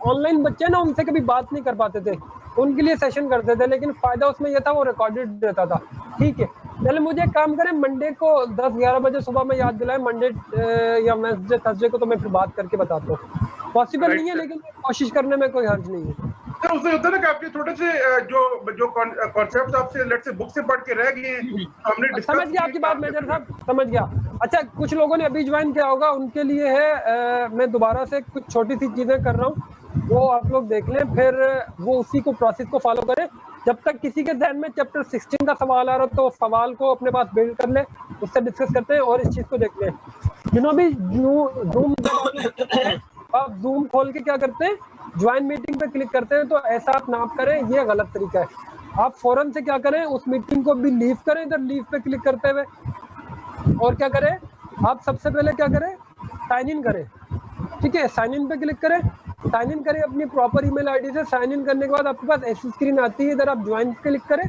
ऑनलाइन बच्चे ना उनसे कभी बात नहीं कर पाते थे, उनके लिए सेशन करते थे, लेकिन फायदा उसमें यह था वो रिकॉर्डेड रहता था। ठीक है, चले मुझे एक काम करें, मंडे को 10-11 बजे सुबह में याद दिलाएं, मंडे या वेडनेसडे थर्सडे को, तो मैं फिर बात करके बताता हूँ। पॉसिबल नहीं है लेकिन कोशिश करने में कोई हर्ज नहीं है। सर उसमें होता है ना कि आपके थोड़े से जो कॉन्सेप्ट आपसे लेट्स से बुक से पढ़ के रह गए हैं, हमने समझ गया आपकी बात मेजर साहब, समझ गया। अच्छा कुछ लोगों ने अभी ज्वाइन किया होगा, उनके लिए है मैं दोबारा से कुछ छोटी सी चीजें कर रहा हूँ, वो आप लोग देख लें, फिर वो उसी को प्रोसेस को फॉलो करें। जब तक किसी के ध्यान में चैप्टर 16 का सवाल आ रहा हो तो सवाल को अपने पास बिल्ड कर ले, उससे डिस्कस करते हैं और इस चीज को देख लें। जिन्हों भी जूम आप जूम खोल के क्या करते हैं, ज्वाइन मीटिंग पे क्लिक करते हैं, तो ऐसा आप ना करें, ये गलत तरीका है। आप फौरन से क्या करें, उस मीटिंग को भी लीव करें, इधर लीव पे क्लिक करते हुए, और क्या करें, आप सबसे पहले क्या करें, साइन इन करें। ठीक है, साइन इन पे क्लिक करें, साइन इन करें अपनी प्रॉपर ईमेल आईडी से। साइन इन करने के बाद आपके पास ऐसी स्क्रीन आती है, इधर आप ज्वाइन क्लिक करें,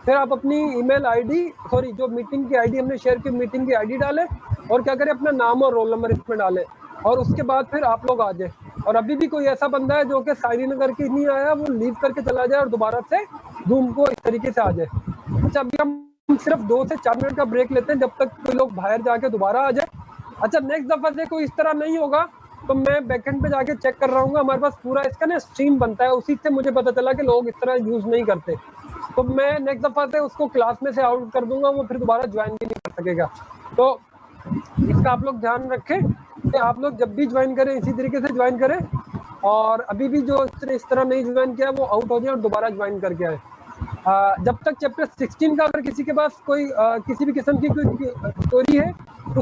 फिर आप अपनी ईमेल आईडी, सॉरी जो मीटिंग की आईडी हमने शेयर की, मीटिंग की आईडी डालें, और क्या करें, अपना नाम और रोल नंबर इसमें डालें, और उसके बाद फिर आप लोग आ जाए। और अभी भी कोई ऐसा बंदा है जो कि साइन इन करके नहीं आया, वो लीव करके चला जाए और दोबारा से जूम को इस तरीके से आ जाए। अच्छा अभी हम सिर्फ 2 से 4 मिनट का ब्रेक लेते हैं, जब तक कोई लोग बाहर जाके दोबारा आ जाए। अच्छा नेक्स्ट दफा से कोई इस तरह नहीं होगा तो मैं बैकएंड पे जाके चेक कर रहा हूँ, हमारे पास पूरा इसका ना स्ट्रीम बनता है, उसी से मुझे पता चला कि लोग इस तरह यूज नहीं करते, तो मैं नेक्स्ट दफा से उसको क्लास में से आउट कर दूंगा, वो फिर दोबारा ज्वाइन भी नहीं कर सकेगा। तो इसका आप लोग ध्यान रखें कि आप लोग जब भी ज्वाइन करें इसी तरीके से ज्वाइन करें, और अभी भी जो इस तरह नहीं ज्वाइन किया वो आउट हो जाए और दोबारा ज्वाइन करके आए। जब तक चैप्टर 16 का अगर किसी के पास कोई किसी भी किस्म की कोई क्वेरी है